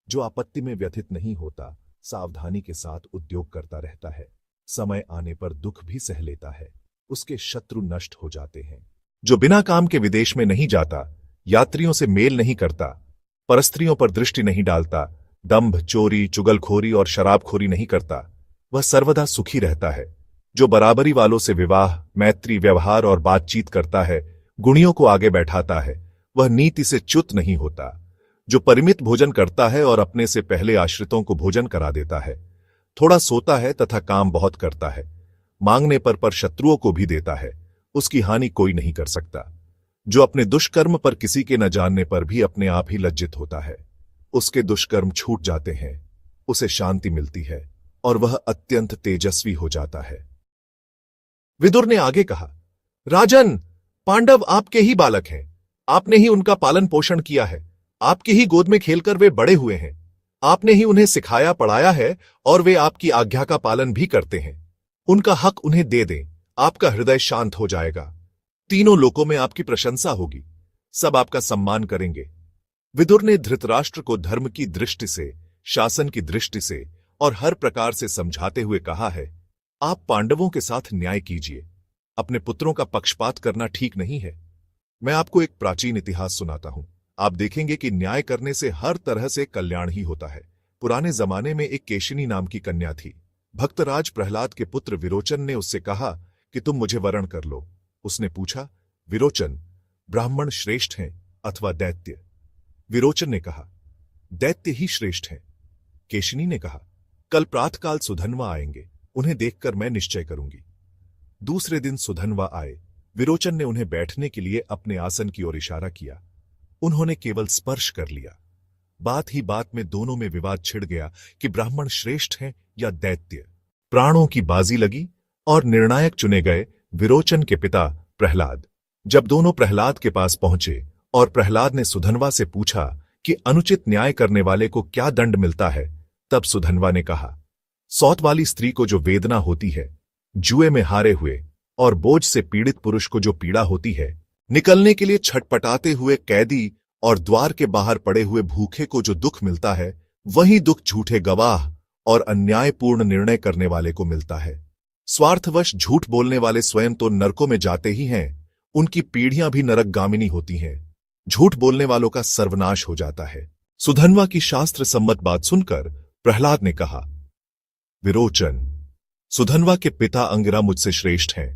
जो आपत्ति में व्यथित नहीं होता, सावधानी के साथ उद्योग करता रहता है, समय आने पर दुख भी सह लेता है, उसके शत्रु नष्ट हो जाते हैं। जो बिना काम के विदेश में नहीं जाता, यात्रियों से मेल नहीं करता, परस्त्रियों पर दृष्टि नहीं डालता, दंभ, चोरी, चुगलखोरी और शराबखोरी नहीं करता, वह सर्वदा सुखी रहता है। जो बराबरी वालों से विवाह, मैत्री, व्यवहार और बातचीत करता है, गुणियों को आगे बैठाता है, वह नीति से च्युत नहीं होता। जो परिमित भोजन करता है और अपने से पहले आश्रितों को भोजन करा देता है, थोड़ा सोता है तथा काम बहुत करता है, मांगने पर शत्रुओं को भी देता है, उसकी हानि कोई नहीं कर सकता। जो अपने दुष्कर्म पर किसी के न जानने पर भी अपने आप ही लज्जित होता है, उसके दुष्कर्म छूट जाते हैं, उसे शांति मिलती है और वह अत्यंत तेजस्वी हो जाता है। विदुर ने आगे कहा, राजन, पांडव आपके ही बालक हैं, आपने ही उनका पालन पोषण किया है, आपकी ही गोद में खेलकर वे बड़े हुए हैं, आपने ही उन्हें सिखाया पढ़ाया है और वे आपकी आज्ञा का पालन भी करते हैं। उनका हक उन्हें दे दें, आपका हृदय शांत हो जाएगा, तीनों लोकों में आपकी प्रशंसा होगी, सब आपका सम्मान करेंगे। विदुर ने धृतराष्ट्र को धर्म की दृष्टि से, शासन की दृष्टि से और हर प्रकार से समझाते हुए कहा है, आप पांडवों के साथ न्याय कीजिए, अपने पुत्रों का पक्षपात करना ठीक नहीं है। मैं आपको एक प्राचीन इतिहास सुनाता हूं, आप देखेंगे कि न्याय करने से हर तरह से कल्याण ही होता है। पुराने जमाने में एक केशिनी नाम की कन्या थी। भक्तराज प्रहलाद के पुत्र विरोचन ने उससे कहा कि तुम मुझे वरण कर लो। उसने पूछा, विरोचन, ब्राह्मण श्रेष्ठ हैं अथवा दैत्य? विरोचन ने कहा, दैत्य ही श्रेष्ठ हैं। केशिनी ने कहा, कल प्रातःकाल सुधन्वा आएंगे, उन्हें देखकर मैं निश्चय करूंगी। दूसरे दिन सुधन्वा आए। विरोचन ने उन्हें बैठने के लिए अपने आसन की ओर इशारा किया। उन्होंने केवल स्पर्श कर लिया। बात ही बात में दोनों में विवाद छिड़ गया कि ब्राह्मण श्रेष्ठ हैं या दैत्य। प्राणों की बाजी लगी और निर्णायक चुने गए विरोचन के पिता प्रहलाद। जब दोनों प्रहलाद के पास पहुंचे और प्रहलाद ने सुधन्वा से पूछा कि अनुचित न्याय करने वाले को क्या दंड मिलता है, तब सुधन्वा ने कहा, सौत वाली स्त्री को जो वेदना होती है, जुए में हारे हुए और बोझ से पीड़ित पुरुष को जो पीड़ा होती है, निकलने के लिए छटपटाते हुए कैदी और द्वार के बाहर पड़े हुए भूखे को जो दुख मिलता है, वही दुख झूठे गवाह और अन्यायपूर्ण निर्णय करने वाले को मिलता है। स्वार्थवश झूठ बोलने वाले स्वयं तो नरकों में जाते ही हैं, उनकी पीढ़ियां भी नरकगामिनी होती हैं। झूठ बोलने वालों का सर्वनाश हो जाता है। सुधन्वा की शास्त्र सम्मत बात सुनकर प्रहलाद ने कहा, विरोचन, सुधन्वा के पिता अंगिरा मुझसे श्रेष्ठ हैं।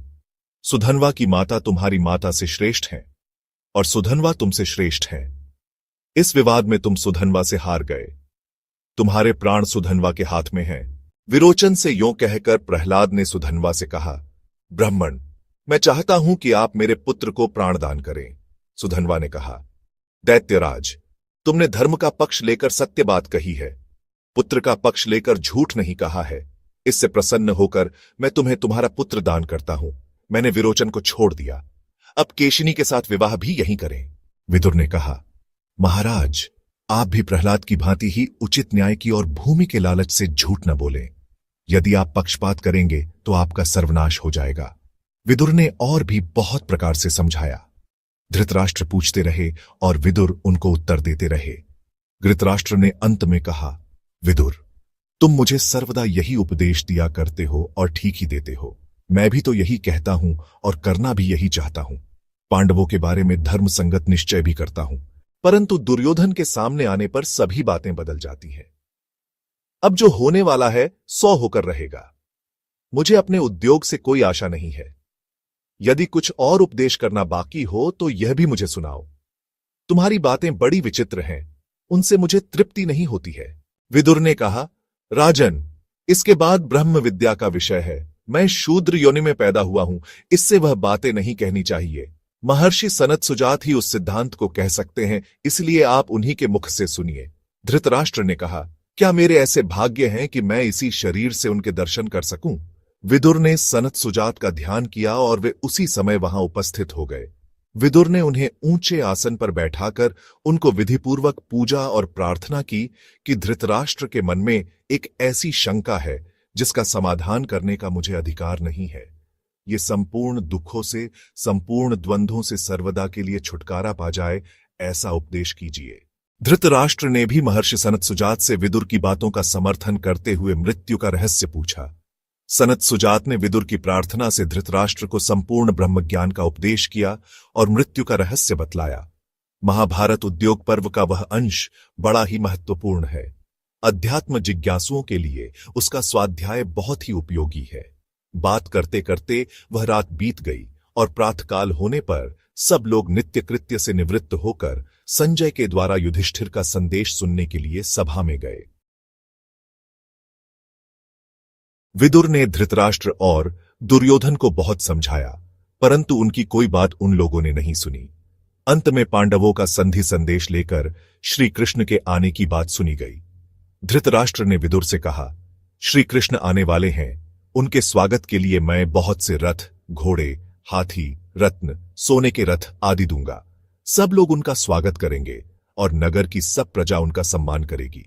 सुधन्वा की माता तुम्हारी माता से श्रेष्ठ है और सुधन्वा तुमसे श्रेष्ठ है। इस विवाद में तुम सुधन्वा से हार गए। तुम्हारे प्राण सुधन्वा के हाथ में हैं। विरोचन से यों कहकर प्रहलाद ने सुधन्वा से कहा, ब्राह्मण, मैं चाहता हूं कि आप मेरे पुत्र को प्राणदान करें। सुधन्वा ने कहा, दैत्यराज, तुमने धर्म का पक्ष लेकर सत्य बात कही है, पुत्र का पक्ष लेकर झूठ नहीं कहा है। इससे प्रसन्न होकर मैं तुम्हें तुम्हारा पुत्र दान करता हूं। मैंने विरोचन को छोड़ दिया, अब केशिनी के साथ विवाह भी यहीं करें। विदुर ने कहा, महाराज, आप भी प्रहलाद की भांति ही उचित न्याय की और भूमि के लालच से झूठ न बोलें। यदि आप पक्षपात करेंगे तो आपका सर्वनाश हो जाएगा। विदुर ने और भी बहुत प्रकार से समझाया। धृतराष्ट्र पूछते रहे और विदुर उनको उत्तर देते रहे। धृतराष्ट्र ने अंत में कहा, विदुर, तुम मुझे सर्वदा यही उपदेश दिया करते हो और ठीक ही देते हो। मैं भी तो यही कहता हूं और करना भी यही चाहता हूं। पांडवों के बारे में धर्म संगत निश्चय भी करता हूं, परंतु दुर्योधन के सामने आने पर सभी बातें बदल जाती हैं। अब जो होने वाला है 100 होकर रहेगा। मुझे अपने उद्योग से कोई आशा नहीं है। यदि कुछ और उपदेश करना बाकी हो तो यह भी मुझे सुनाओ। तुम्हारी बातें बड़ी विचित्र हैं, उनसे मुझे तृप्ति नहीं होती है। विदुर ने कहा, राजन, इसके बाद ब्रह्म विद्या का विषय है। मैं शूद्र योनि में पैदा हुआ हूं, इससे वह बातें नहीं कहनी चाहिए। महर्षि सनत सुजात ही उस सिद्धांत को कह सकते हैं, इसलिए आप उन्हीं के मुख से सुनिए। धृतराष्ट्र ने कहा, क्या मेरे ऐसे भाग्य हैं कि मैं इसी शरीर से उनके दर्शन कर सकूं? विदुर ने सनत सुजात का ध्यान किया और वे उसी समय वहां उपस्थित हो गए। विदुर ने उन्हें ऊंचे आसन पर बैठाकर उनको विधिपूर्वक पूजा और प्रार्थना की कि धृतराष्ट्र के मन में एक ऐसी शंका है जिसका समाधान करने का मुझे अधिकार नहीं है। ये संपूर्ण दुखों से, संपूर्ण द्वंद्वों से सर्वदा के लिए छुटकारा पा जाए, ऐसा उपदेश कीजिए। धृतराष्ट्र ने भी महर्षि सनत सुजात से विदुर की बातों का समर्थन करते हुए मृत्यु का रहस्य पूछा। सनत सुजात ने विदुर की प्रार्थना से धृतराष्ट्र को संपूर्ण ब्रह्म ज्ञान का उपदेश किया और मृत्यु का रहस्य बतलाया। महाभारत उद्योग पर्व का वह अंश बड़ा ही महत्वपूर्ण है। अध्यात्म जिज्ञासुओं के लिए उसका स्वाध्याय बहुत ही उपयोगी है। बात करते करते वह रात बीत गई और प्रातःकाल होने पर सब लोग नित्य कृत्य से निवृत्त होकर संजय के द्वारा युधिष्ठिर का संदेश सुनने के लिए सभा में गए। विदुर ने धृतराष्ट्र और दुर्योधन को बहुत समझाया, परंतु उनकी कोई बात उन लोगों ने नहीं सुनी। अंत में पांडवों का संधि संदेश लेकर श्री कृष्ण के आने की बात सुनी गई। धृतराष्ट्र ने विदुर से कहा, श्री कृष्ण आने वाले हैं, उनके स्वागत के लिए मैं बहुत से रथ, घोड़े, हाथी, रत्न, सोने के रथ आदि दूंगा। सब लोग उनका स्वागत करेंगे और नगर की सब प्रजा उनका सम्मान करेगी।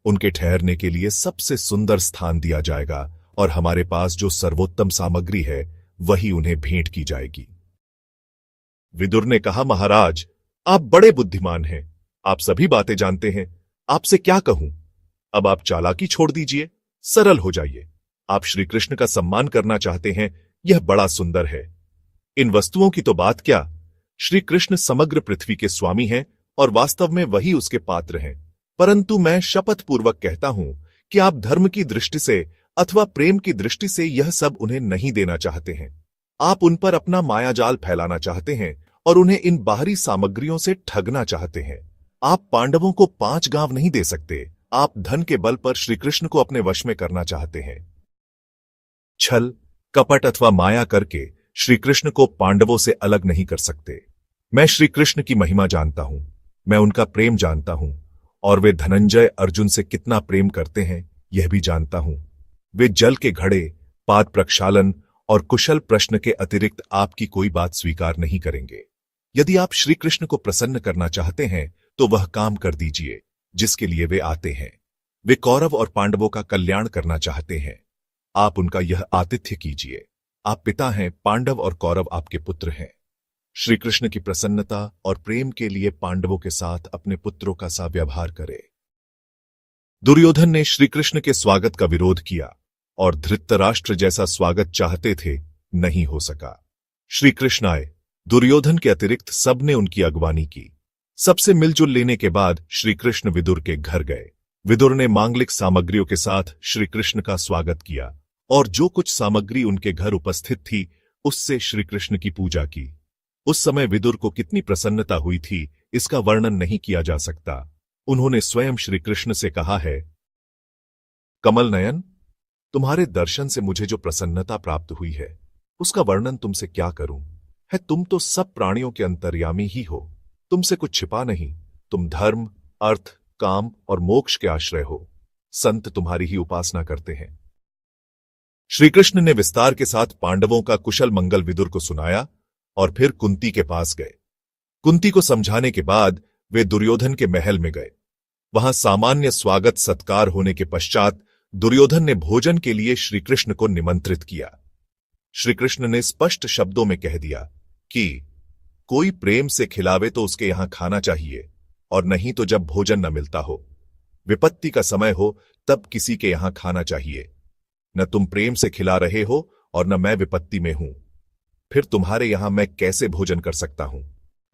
उनके ठहरने के लिए सबसे सुंदर स्थान दिया जाएगा और हमारे पास जो सर्वोत्तम सामग्री है वही उन्हें भेंट की जाएगी। विदुर ने कहा, महाराज, आप बड़े बुद्धिमान हैं, आप सभी बातें जानते हैं, आपसे क्या कहूं। अब आप चालाकी छोड़ दीजिए, सरल हो जाइए। आप श्री कृष्ण का सम्मान करना चाहते हैं, यह बड़ा सुंदर है। इन वस्तुओं की तो बात क्या, श्री कृष्ण समग्र पृथ्वी के स्वामी हैं और वास्तव में वही उसके पात्र हैं। परंतु मैं शपथ पूर्वक कहता हूं कि आप धर्म की दृष्टि से अथवा प्रेम की दृष्टि से यह सब उन्हें नहीं देना चाहते हैं। आप उन पर अपना मायाजाल फैलाना चाहते हैं और उन्हें इन बाहरी सामग्रियों से ठगना चाहते हैं। आप पांडवों को 5 गांव नहीं दे सकते। आप धन के बल पर श्रीकृष्ण को अपने वश में करना चाहते हैं। छल, कपट अथवा माया करके श्रीकृष्ण को पांडवों से अलग नहीं कर सकते। मैं श्रीकृष्ण की महिमा जानता हूं, मैं उनका प्रेम जानता हूं और वे धनंजय अर्जुन से कितना प्रेम करते हैं यह भी जानता हूं। वे जल के घड़े, पाद प्रक्षालन और कुशल प्रश्न के अतिरिक्त आपकी कोई बात स्वीकार नहीं करेंगे। यदि आप श्री कृष्ण को प्रसन्न करना चाहते हैं तो वह काम कर दीजिए जिसके लिए वे आते हैं। वे कौरव और पांडवों का कल्याण करना चाहते हैं। आप उनका यह आतिथ्य कीजिए। आप पिता हैं, पांडव और कौरव आपके पुत्र हैं। श्री कृष्ण की प्रसन्नता और प्रेम के लिए पांडवों के साथ अपने पुत्रों का सा व्यवहार करे। दुर्योधन ने श्री कृष्ण के स्वागत का विरोध किया और धृतराष्ट्र जैसा स्वागत चाहते थे, नहीं हो सका। श्री कृष्ण आए, दुर्योधन के अतिरिक्त सबने उनकी अगवानी की। सबसे मिलजुल लेने के बाद श्री कृष्ण विदुर के घर गए। विदुर ने मांगलिक सामग्रियों के साथ श्री कृष्ण का स्वागत किया और जो कुछ सामग्री उनके घर उपस्थित थी उससे श्री कृष्ण की पूजा की। उस समय विदुर को कितनी प्रसन्नता हुई थी, इसका वर्णन नहीं किया जा सकता। उन्होंने स्वयं श्री कृष्ण से कहा है, कमल नयन, तुम्हारे दर्शन से मुझे जो प्रसन्नता प्राप्त हुई है उसका वर्णन तुमसे क्या करूं। है तुम तो सब प्राणियों के अंतर्यामी ही हो, तुमसे कुछ छिपा नहीं। तुम धर्म, अर्थ, काम और मोक्ष के आश्रय हो। संत तुम्हारी ही उपासना करते हैं। श्रीकृष्ण ने विस्तार के साथ पांडवों का कुशल मंगल विदुर को सुनाया और फिर कुंती के पास गए। कुंती को समझाने के बाद वे दुर्योधन के महल में गए। वहां सामान्य स्वागत सत्कार होने के पश्चात दुर्योधन ने भोजन के लिए श्रीकृष्ण को निमंत्रित किया। श्रीकृष्ण ने स्पष्ट शब्दों में कह दिया कि कोई प्रेम से खिलावे तो उसके यहां खाना चाहिए, और नहीं तो जब भोजन न मिलता हो, विपत्ति का समय हो, तब किसी के यहां खाना चाहिए। न तुम प्रेम से खिला रहे हो और न मैं विपत्ति में हूं, फिर तुम्हारे यहां मैं कैसे भोजन कर सकता हूं।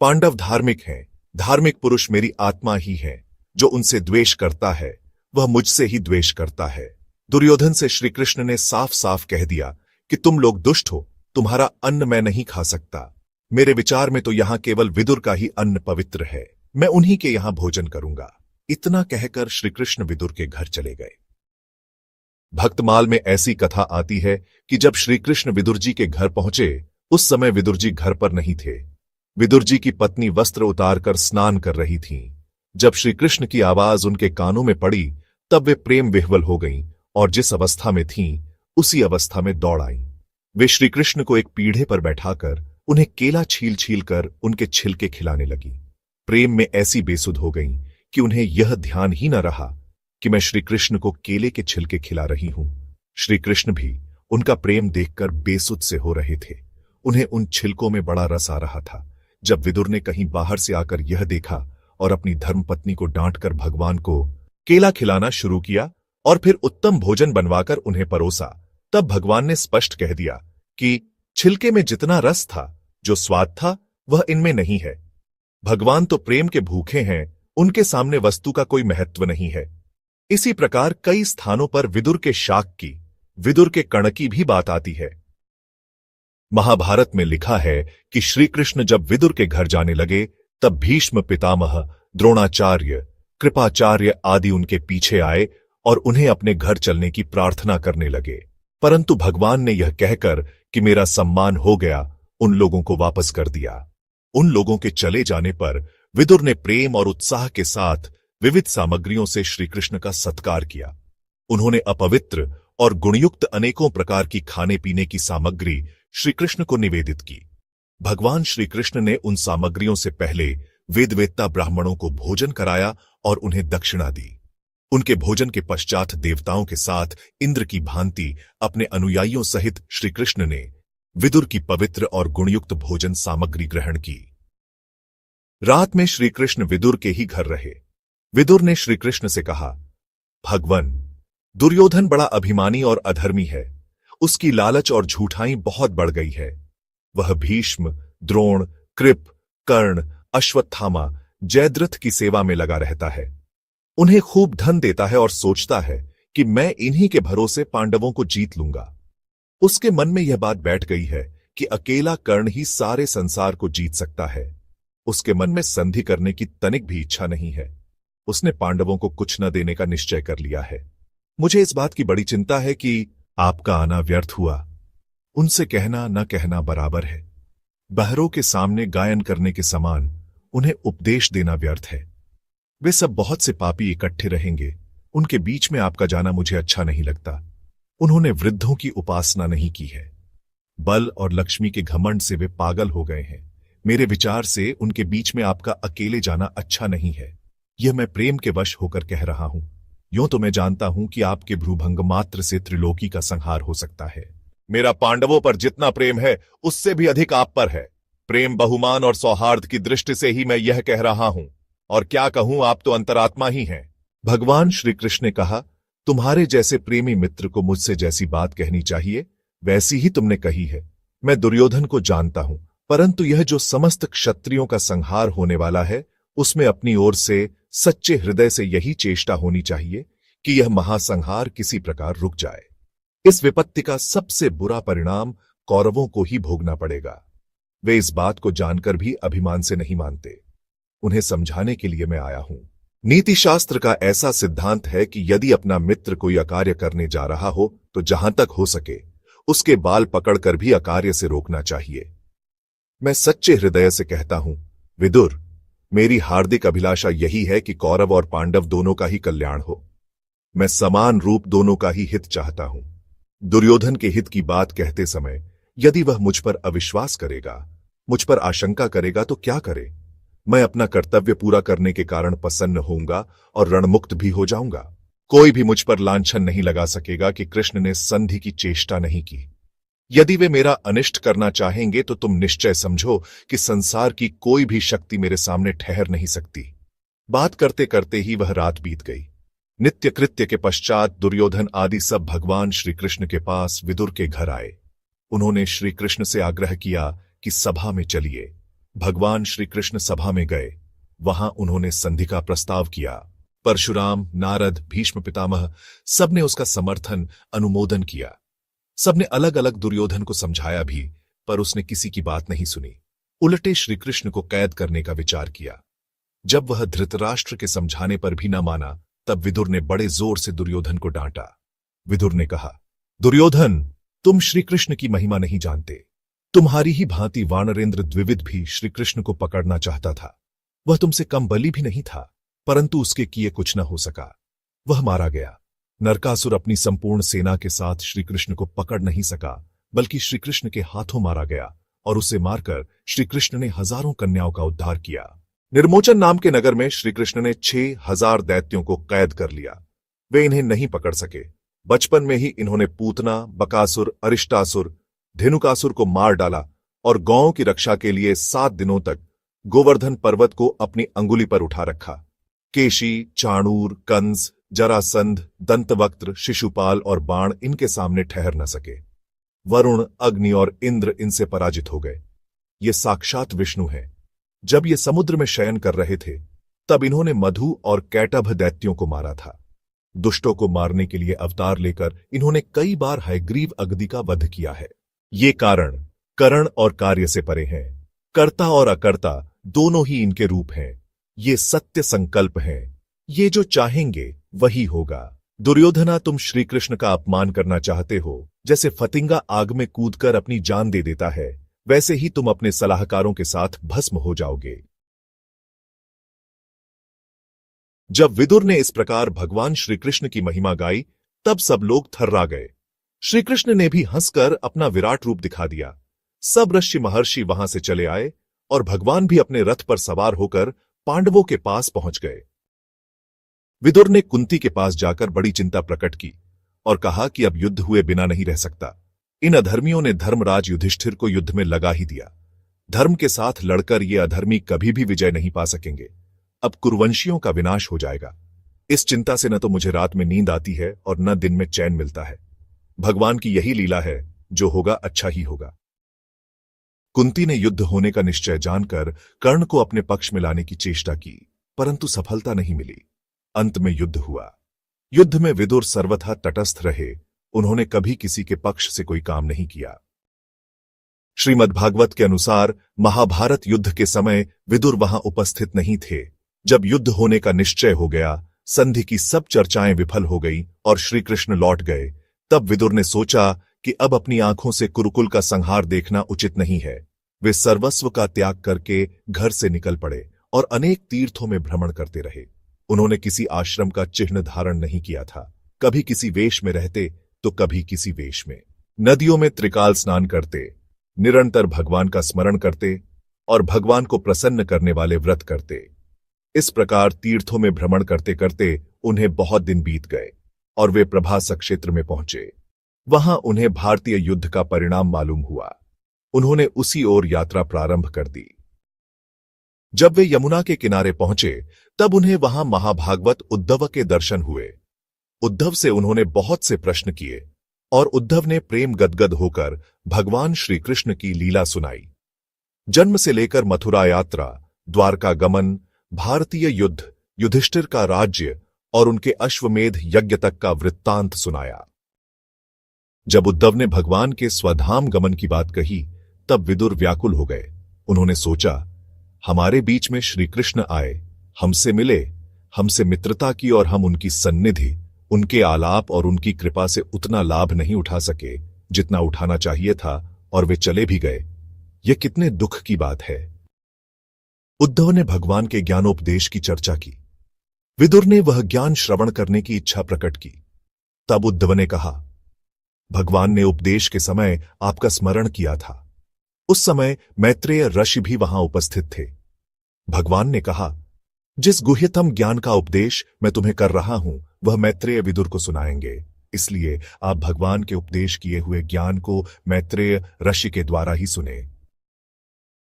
पांडव धार्मिक हैं, धार्मिक पुरुष मेरी आत्मा ही है। जो उनसे द्वेष करता है वह मुझसे ही द्वेष करता है। दुर्योधन से श्रीकृष्ण ने साफ साफ कह दिया कि तुम लोग दुष्ट हो, तुम्हारा अन्न मैं नहीं खा सकता। मेरे विचार में तो यहां केवल विदुर का ही अन्न पवित्र है, मैं उन्हीं के यहां भोजन करूंगा। इतना कहकर श्रीकृष्ण विदुर के घर चले गए। भक्तमाल में ऐसी कथा आती है कि जब श्रीकृष्ण विदुर जी के घर पहुंचे, उस समय विदुर जी घर पर नहीं थे। विदुर जी की पत्नी वस्त्र उतारकर स्नान कर रही थीं। जब श्रीकृष्ण की आवाज उनके कानों में पड़ी, तब वे प्रेम विह्वल हो गईं और जिस अवस्था में थीं, उसी अवस्था में दौड़ आईं। वे श्रीकृष्ण को एक पीढ़े पर बैठाकर उन्हें केला छील छील कर उनके छिलके खिलाने लगी। प्रेम में ऐसी बेसुध हो गईं कि उन्हें यह ध्यान ही न रहा कि मैं श्रीकृष्ण को केले के छिलके खिला रही हूं। श्रीकृष्ण भी उनका प्रेम देखकर बेसुध से हो रहे थे। उन्हें उन छिलकों में बड़ा रस आ रहा था। जब विदुर ने कहीं बाहर से आकर यह देखा और अपनी धर्मपत्नी को डांटकर भगवान को केला खिलाना शुरू किया और फिर उत्तम भोजन बनवाकर उन्हें परोसा, तब भगवान ने स्पष्ट कह दिया कि छिलके में जितना रस था, जो स्वाद था, वह इनमें नहीं है। भगवान तो प्रेम के भूखे हैं, उनके सामने वस्तु का कोई महत्व नहीं है। इसी प्रकार कई स्थानों पर विदुर के शाक की, विदुर के कर्ण की भी बात आती है। महाभारत में लिखा है कि श्रीकृष्ण जब विदुर के घर जाने लगे, तब भीष्म पितामह, द्रोणाचार्य, कृपाचार्य आदि उनके पीछे आए और उन्हें अपने घर चलने की प्रार्थना करने लगे। परंतु भगवान ने यह कहकर कि मेरा सम्मान हो गया, उन लोगों को वापस कर दिया। उन लोगों के चले जाने पर विदुर ने प्रेम और उत्साह के साथ विविध सामग्रियों से श्रीकृष्ण का सत्कार किया। उन्होंने अपवित्र और गुणयुक्त अनेकों प्रकार की खाने पीने की सामग्री श्रीकृष्ण को निवेदित की। भगवान श्रीकृष्ण ने उन सामग्रियों से पहले वेदवेत्ता ब्राह्मणों को भोजन कराया और उन्हें दक्षिणा दी। उनके भोजन के पश्चात देवताओं के साथ इंद्र की भांति अपने अनुयायियों सहित श्रीकृष्ण ने विदुर की पवित्र और गुणयुक्त भोजन सामग्री ग्रहण की। रात में श्रीकृष्ण विदुर के ही घर रहे। विदुर ने श्रीकृष्ण से कहा, भगवन, दुर्योधन बड़ा अभिमानी और अधर्मी है। उसकी लालच और झूठाई बहुत बढ़ गई है। वह भीष्म, द्रोण, कृप, कर्ण, अश्वत्थामा, जयद्रथ की सेवा में लगा रहता है। उन्हें खूब धन देता है और सोचता है कि मैं इन्हीं के भरोसे पांडवों को जीत लूंगा। उसके मन में यह बात बैठ गई है कि अकेला कर्ण ही सारे संसार को जीत सकता है। उसके मन में संधि करने की तनिक भी इच्छा नहीं है। उसने पांडवों को कुछ न देने का निश्चय कर लिया है। मुझे इस बात की बड़ी चिंता है कि आपका आना व्यर्थ हुआ। उनसे कहना न कहना बराबर है। बहरों के सामने गायन करने के समान उन्हें उपदेश देना व्यर्थ है। वे सब बहुत से पापी इकट्ठे रहेंगे, उनके बीच में आपका जाना मुझे अच्छा नहीं लगता। उन्होंने वृद्धों की उपासना नहीं की है। बल और लक्ष्मी के घमंड से वे पागल हो गए हैं। मेरे विचार से उनके बीच में आपका अकेले जाना अच्छा नहीं है। यह मैं प्रेम के वश होकर कह रहा हूं। यूं तो मैं जानता हूं कि आपके भ्रूभंग मात्र से त्रिलोकी का संहार हो सकता है। मेरा पांडवों पर जितना प्रेम है, उससे भी अधिक आप पर है। प्रेम, बहुमान और सौहार्द की दृष्टि से ही मैं यह कह रहा हूं, और क्या कहूं, आप तो अंतरात्मा ही हैं। भगवान श्री कृष्ण ने कहा, तुम्हारे जैसे प्रेमी मित्र को मुझसे जैसी बात कहनी चाहिए, वैसी ही तुमने कही है। मैं दुर्योधन को जानता हूं, परंतु यह जो समस्त क्षत्रियों का संहार होने वाला है, उसमें अपनी ओर से सच्चे हृदय से यही चेष्टा होनी चाहिए कि यह महासंहार किसी प्रकार रुक जाए। इस विपत्ति का सबसे बुरा परिणाम कौरवों को ही भोगना पड़ेगा। वे इस बात को जानकर भी अभिमान से नहीं मानते। उन्हें समझाने के लिए मैं आया हूं। नीति शास्त्र का ऐसा सिद्धांत है कि यदि अपना मित्र कोई अकार्य करने जा रहा हो तो जहां तक हो सके उसके बाल पकड़कर भी अकार्य से रोकना चाहिए। मैं सच्चे हृदय से कहता हूं, विदुर, मेरी हार्दिक अभिलाषा यही है कि कौरव और पांडव दोनों का ही कल्याण हो। मैं समान रूप दोनों का ही हित चाहता हूं। दुर्योधन के हित की बात कहते समय यदि वह मुझ पर अविश्वास करेगा, मुझ पर आशंका करेगा तो क्या करे? मैं अपना कर्तव्य पूरा करने के कारण प्रसन्न होऊंगा और रणमुक्त भी हो जाऊंगा। कोई भी मुझ पर लांछन नहीं लगा सकेगा कि कृष्ण ने संधि की चेष्टा नहीं की। यदि वे मेरा अनिष्ट करना चाहेंगे तो तुम निश्चय समझो कि संसार की कोई भी शक्ति मेरे सामने ठहर नहीं सकती। बात करते करते ही वह रात बीत गई। नित्य कृत्य के पश्चात दुर्योधन आदि सब भगवान श्री कृष्ण के पास विदुर के घर आए। उन्होंने श्री कृष्ण से आग्रह किया कि सभा में चलिए। भगवान श्री कृष्ण सभा में गए। वहां उन्होंने संधि का प्रस्ताव किया। परशुराम, नारद, भीष्म पितामह सबने उसका समर्थन, अनुमोदन किया। सबने अलग अलग दुर्योधन को समझाया भी, पर उसने किसी की बात नहीं सुनी। उलटे श्री कृष्ण को कैद करने का विचार किया। जब वह धृतराष्ट्र के समझाने पर भी न माना, तब विदुर ने बड़े जोर से दुर्योधन को डांटा। विदुर ने कहा, दुर्योधन, तुम श्री कृष्ण की महिमा नहीं जानते। तुम्हारी ही भांति वानरेंद्र द्विविद भी श्री कृष्ण को पकड़ना चाहता था। वह तुमसे कम बली भी नहीं था, परंतु उसके किए कुछ न हो सका। वह मारा गया। नरकासुर अपनी संपूर्ण सेना के साथ श्री कृष्ण को पकड़ नहीं सका, बल्कि श्री कृष्ण के हाथों मारा गया और उसे मारकर श्री कृष्ण ने हजारों कन्याओं का उद्धार किया। निर्मोचन नाम के नगर में श्री कृष्ण ने 6000 दैत्यों को कैद कर लिया। वे इन्हें नहीं पकड़ सके। बचपन में ही इन्होंने पूतना, बकासुर, अरिष्टासुर, धेनुकासुर को मार डाला और गौओं की रक्षा के लिए 7 दिनों तक गोवर्धन पर्वत को अपनी अंगुली पर उठा रखा। केशी, चाणूर, कंस, जरासंध, दंतवक्त्र, शिशुपाल और बाण इनके सामने ठहर न सके। वरुण, अग्नि और इंद्र इनसे पराजित हो गए। ये साक्षात विष्णु हैं। जब ये समुद्र में शयन कर रहे थे, तब इन्होंने मधु और कैटभ दैत्यों को मारा था। दुष्टों को मारने के लिए अवतार लेकर इन्होंने कई बार हयग्रीव अगदी का वध किया है। ये कारण, करण और कार्य से परे हैं। कर्ता और अकर्ता दोनों ही इनके रूप हैं। ये सत्य संकल्प हैं। ये जो चाहेंगे वही होगा। दुर्योधना, तुम श्री कृष्ण का अपमान करना चाहते हो। जैसे फतिंगा आग में कूदकर अपनी जान दे देता है, वैसे ही तुम अपने सलाहकारों के साथ भस्म हो जाओगे। जब विदुर ने इस प्रकार भगवान श्री कृष्ण की महिमा गाई, तब सब लोग थर्रा गए। श्री कृष्ण ने भी हंसकर अपना विराट रूप दिखा दिया। सब ऋषि महर्षि वहां से चले आए और भगवान भी अपने रथ पर सवार होकर पांडवों के पास पहुंच गए। विदुर ने कुंती के पास जाकर बड़ी चिंता प्रकट की और कहा कि अब युद्ध हुए बिना नहीं रह सकता। इन अधर्मियों ने धर्मराज युधिष्ठिर को युद्ध में लगा ही दिया। धर्म के साथ लड़कर ये अधर्मी कभी भी विजय नहीं पा सकेंगे। अब कुरुवंशियों का विनाश हो जाएगा। इस चिंता से न तो मुझे रात में नींद आती है और न दिन में चैन मिलता है। भगवान की यही लीला है, जो होगा अच्छा ही होगा। कुंती ने युद्ध होने का निश्चय जानकर कर्ण को अपने पक्ष में लाने की चेष्टा की, परंतु सफलता नहीं मिली। अंत में युद्ध हुआ। युद्ध में विदुर सर्वथा तटस्थ रहे। उन्होंने कभी किसी के पक्ष से कोई काम नहीं किया। श्रीमद्भागवत के अनुसार महाभारत युद्ध के समय विदुर वहां उपस्थित नहीं थे। जब युद्ध होने का निश्चय हो गया, संधि की सब चर्चाएं विफल हो गई और श्री कृष्ण लौट गए, तब विदुर ने सोचा कि अब अपनी आंखों से कुरुकुल का संहार देखना उचित नहीं है। वे सर्वस्व का त्याग करके घर से निकल पड़े और अनेक तीर्थों में भ्रमण करते रहे। उन्होंने किसी आश्रम का चिन्ह धारण नहीं किया था। कभी किसी वेश में रहते तो कभी किसी वेश में। नदियों में त्रिकाल स्नान करते, निरंतर भगवान का स्मरण करते और भगवान को प्रसन्न करने वाले व्रत करते। इस प्रकार तीर्थों में भ्रमण करते करते उन्हें बहुत दिन बीत गए और वे प्रभास क्षेत्र में पहुंचे। वहां उन्हें भारतीय युद्ध का परिणाम मालूम हुआ। उन्होंने उसी ओर यात्रा प्रारंभ कर दी। जब वे यमुना के किनारे पहुंचे, तब उन्हें वहां महाभागवत उद्धव के दर्शन हुए। उद्धव से उन्होंने बहुत से प्रश्न किए और उद्धव ने प्रेम गदगद होकर भगवान श्री कृष्ण की लीला सुनाई। जन्म से लेकर मथुरा यात्रा, द्वारका गमन, भारतीय युद्ध, युधिष्ठिर का राज्य और उनके अश्वमेध यज्ञ तक का वृत्तांत सुनाया। जब उद्धव ने भगवान के स्वधाम गमन की बात कही, तब विदुर व्याकुल हो गए। उन्होंने सोचा, हमारे बीच में श्री कृष्ण आए, हमसे मिले, हमसे मित्रता की और हम उनकी सन्निधि, उनके आलाप और उनकी कृपा से उतना लाभ नहीं उठा सके जितना उठाना चाहिए था, और वे चले भी गए। यह कितने दुख की बात है। उद्धव ने भगवान के ज्ञानोपदेश की चर्चा की। विदुर ने वह ज्ञान श्रवण करने की इच्छा प्रकट की। तब उद्धव ने कहा, भगवान ने उपदेश के समय आपका स्मरण किया था। उस समय मैत्रेय ऋषि भी वहां उपस्थित थे। भगवान ने कहा, जिस गुह्यतम ज्ञान का उपदेश मैं तुम्हें कर रहा हूं वह मैत्रेय विदुर को सुनाएंगे, इसलिए आप भगवान के उपदेश किए हुए ज्ञान को मैत्रेय ऋषि के द्वारा ही सुने।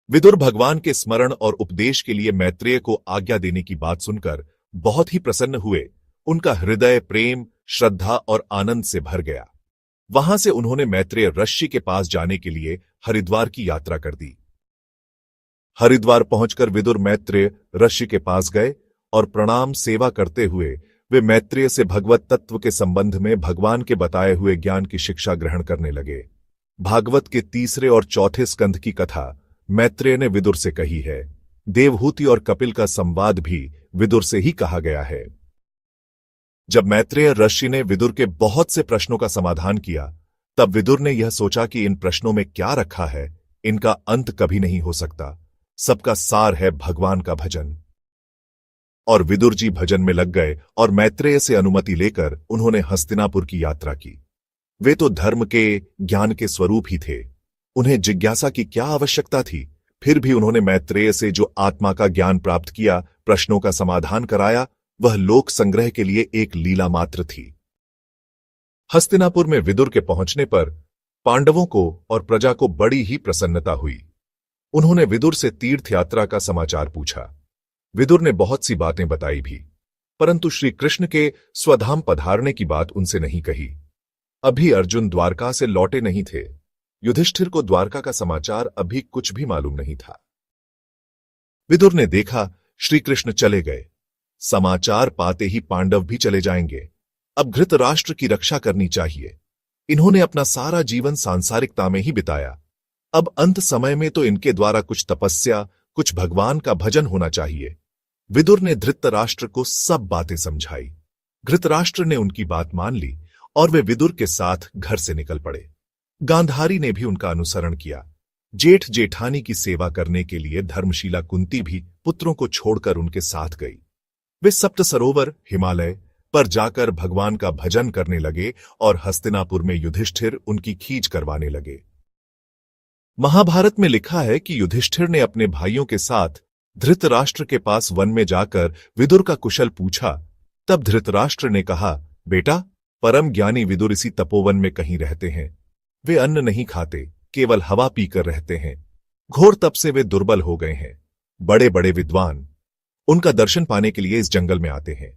विदुर भगवान के स्मरण और उपदेश के लिए मैत्रेय को आज्ञा देने की बात सुनकर बहुत ही प्रसन्न हुए। उनका हृदय प्रेम, श्रद्धा और आनंद से भर गया। वहां से उन्होंने मैत्रेय ऋषि के पास जाने के लिए हरिद्वार की यात्रा कर दी। हरिद्वार पहुंचकर विदुर मैत्रेय ऋषि के पास गए और प्रणाम सेवा करते हुए वे मैत्रेय से भगवत तत्व के संबंध में भगवान के बताए हुए ज्ञान की शिक्षा ग्रहण करने लगे। भागवत के 3 और 4 स्कंध की कथा मैत्रेय ने विदुर से कही है। देवहूति और कपिल का संवाद भी विदुर से ही कहा गया है। जब मैत्रेय ऋषि ने विदुर के बहुत से प्रश्नों का समाधान किया, तब विदुर ने यह सोचा कि इन प्रश्नों में क्या रखा है, इनका अंत कभी नहीं हो सकता। सबका सार है भगवान का भजन। और विदुर जी भजन में लग गए और मैत्रेय से अनुमति लेकर उन्होंने हस्तिनापुर की यात्रा की। वे तो धर्म के, ज्ञान के स्वरूप ही थे। उन्हें जिज्ञासा की क्या आवश्यकता थी। फिर भी उन्होंने मैत्रेय से जो आत्मा का ज्ञान प्राप्त किया, प्रश्नों का समाधान कराया, वह लोक संग्रह के लिए एक लीला मात्र थी। हस्तिनापुर में विदुर के पहुंचने पर पांडवों को और प्रजा को बड़ी ही प्रसन्नता हुई। उन्होंने विदुर से तीर्थ यात्रा का समाचार पूछा। विदुर ने बहुत सी बातें बताई भी, परंतु श्री कृष्ण के स्वधाम पधारने की बात उनसे नहीं कही। अभी अर्जुन द्वारका से लौटे नहीं थे। युधिष्ठिर को द्वारका का समाचार अभी कुछ भी मालूम नहीं था। विदुर ने देखा श्री कृष्ण चले गए। समाचार पाते ही पांडव भी चले जाएंगे। अब धृतराष्ट्र की रक्षा करनी चाहिए। इन्होंने अपना सारा जीवन सांसारिकता में ही बिताया। अब अंत समय में तो इनके द्वारा कुछ तपस्या, कुछ भगवान का भजन होना चाहिए। विदुर ने धृतराष्ट्र को सब बातें समझाई। धृतराष्ट्र ने उनकी बात मान ली और वे विदुर के साथ घर से निकल पड़े। गांधारी ने भी उनका अनुसरण किया। जेठ जेठानी की सेवा करने के लिए धर्मशीला कुंती भी पुत्रों को छोड़कर उनके साथ गई। वे सप्त सरोवर, हिमालय पर जाकर भगवान का भजन करने लगे और हस्तिनापुर में युधिष्ठिर उनकी खींच करवाने लगे। महाभारत में लिखा है कि युधिष्ठिर ने अपने भाइयों के साथ धृतराष्ट्र के पास वन में जाकर विदुर का कुशल पूछा। तब धृतराष्ट्र ने कहा, बेटा, परम ज्ञानी विदुर इसी तपोवन में कहीं रहते हैं। वे अन्न नहीं खाते, केवल हवा पीकर रहते हैं। घोर तप से वे दुर्बल हो गए हैं। बड़े बड़े विद्वान उनका दर्शन पाने के लिए इस जंगल में आते हैं।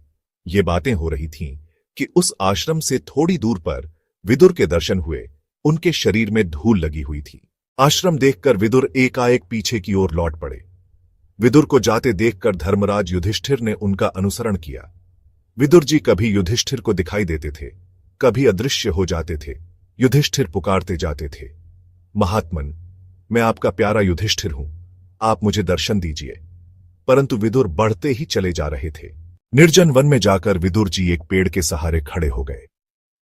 ये बातें हो रही थीं कि उस आश्रम से थोड़ी दूर पर विदुर के दर्शन हुए। उनके शरीर में धूल लगी हुई थी। आश्रम देखकर विदुर एकाएक पीछे की ओर लौट पड़े। विदुर को जाते देखकर धर्मराज युधिष्ठिर ने उनका अनुसरण किया। विदुर जी कभी युधिष्ठिर को दिखाई देते थे, कभी अदृश्य हो जाते थे। युधिष्ठिर पुकारते जाते थे, महात्मन, मैं आपका प्यारा युधिष्ठिर हूं, आप मुझे दर्शन दीजिए। परंतु विदुर बढ़ते ही चले जा रहे थे। निर्जन वन में जाकर विदुर जी एक पेड़ के सहारे खड़े हो गए।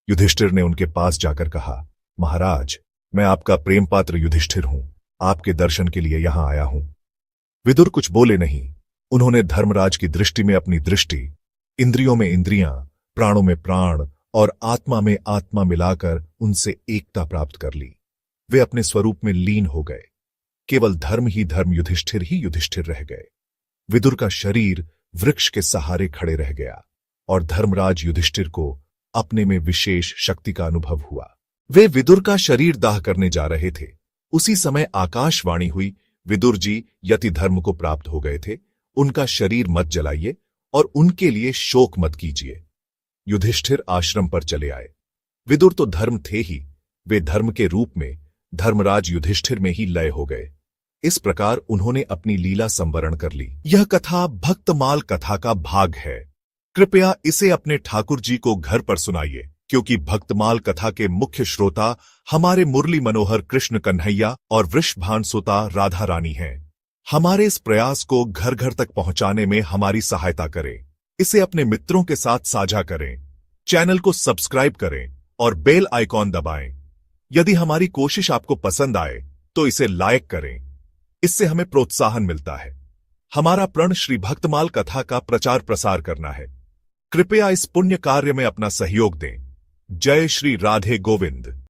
युधिष्ठिर ने उनके पास जाकर कहा, महाराज, मैं आपका प्रेम पात्र युधिष्ठिर हूं, आपके दर्शन के लिए यहां आया हूं। विदुर कुछ बोले नहीं। उन्होंने धर्मराज की दृष्टि में अपनी दृष्टि, इंद्रियों में इंद्रियां, प्राणों में प्राण और आत्मा में आत्मा मिलाकर उनसे एकता प्राप्त कर ली। वे अपने स्वरूप में लीन हो गए। केवल धर्म ही धर्म, युधिष्ठिर ही युधिष्ठिर रह गए। विदुर का शरीर वृक्ष के सहारे खड़े रह गया और धर्मराज युधिष्ठिर को अपने में विशेष शक्ति का अनुभव हुआ। वे विदुर का शरीर दाह करने जा रहे थे। उसी समय आकाशवाणी हुई, विदुर जी यति धर्म को प्राप्त हो गए थे, उनका शरीर मत जलाइए और उनके लिए शोक मत कीजिए। युधिष्ठिर आश्रम पर चले आए। विदुर तो धर्म थे ही, वे धर्म के रूप में धर्मराज युधिष्ठिर में ही लय हो गए। इस प्रकार उन्होंने अपनी लीला संवरण कर ली। यह कथा भक्तमाल कथा का भाग है। कृपया इसे अपने ठाकुर जी को घर पर सुनाइए, क्योंकि भक्तमाल कथा के मुख्य श्रोता हमारे मुरली मनोहर कृष्ण कन्हैया और वृषभान सुता राधा रानी हैं। हमारे इस प्रयास को घर घर तक पहुंचाने में हमारी सहायता करें। इसे अपने मित्रों के साथ साझा करें, चैनल को सब्सक्राइब करें और बेल आइकॉन दबाएं। यदि हमारी कोशिश आपको पसंद आए तो इसे लाइक करें, इससे हमें प्रोत्साहन मिलता है। हमारा प्रण श्री भक्तमाल कथा का प्रचार प्रसार करना है। कृपया इस पुण्य कार्य में अपना सहयोग दें। जय श्री राधे गोविंद।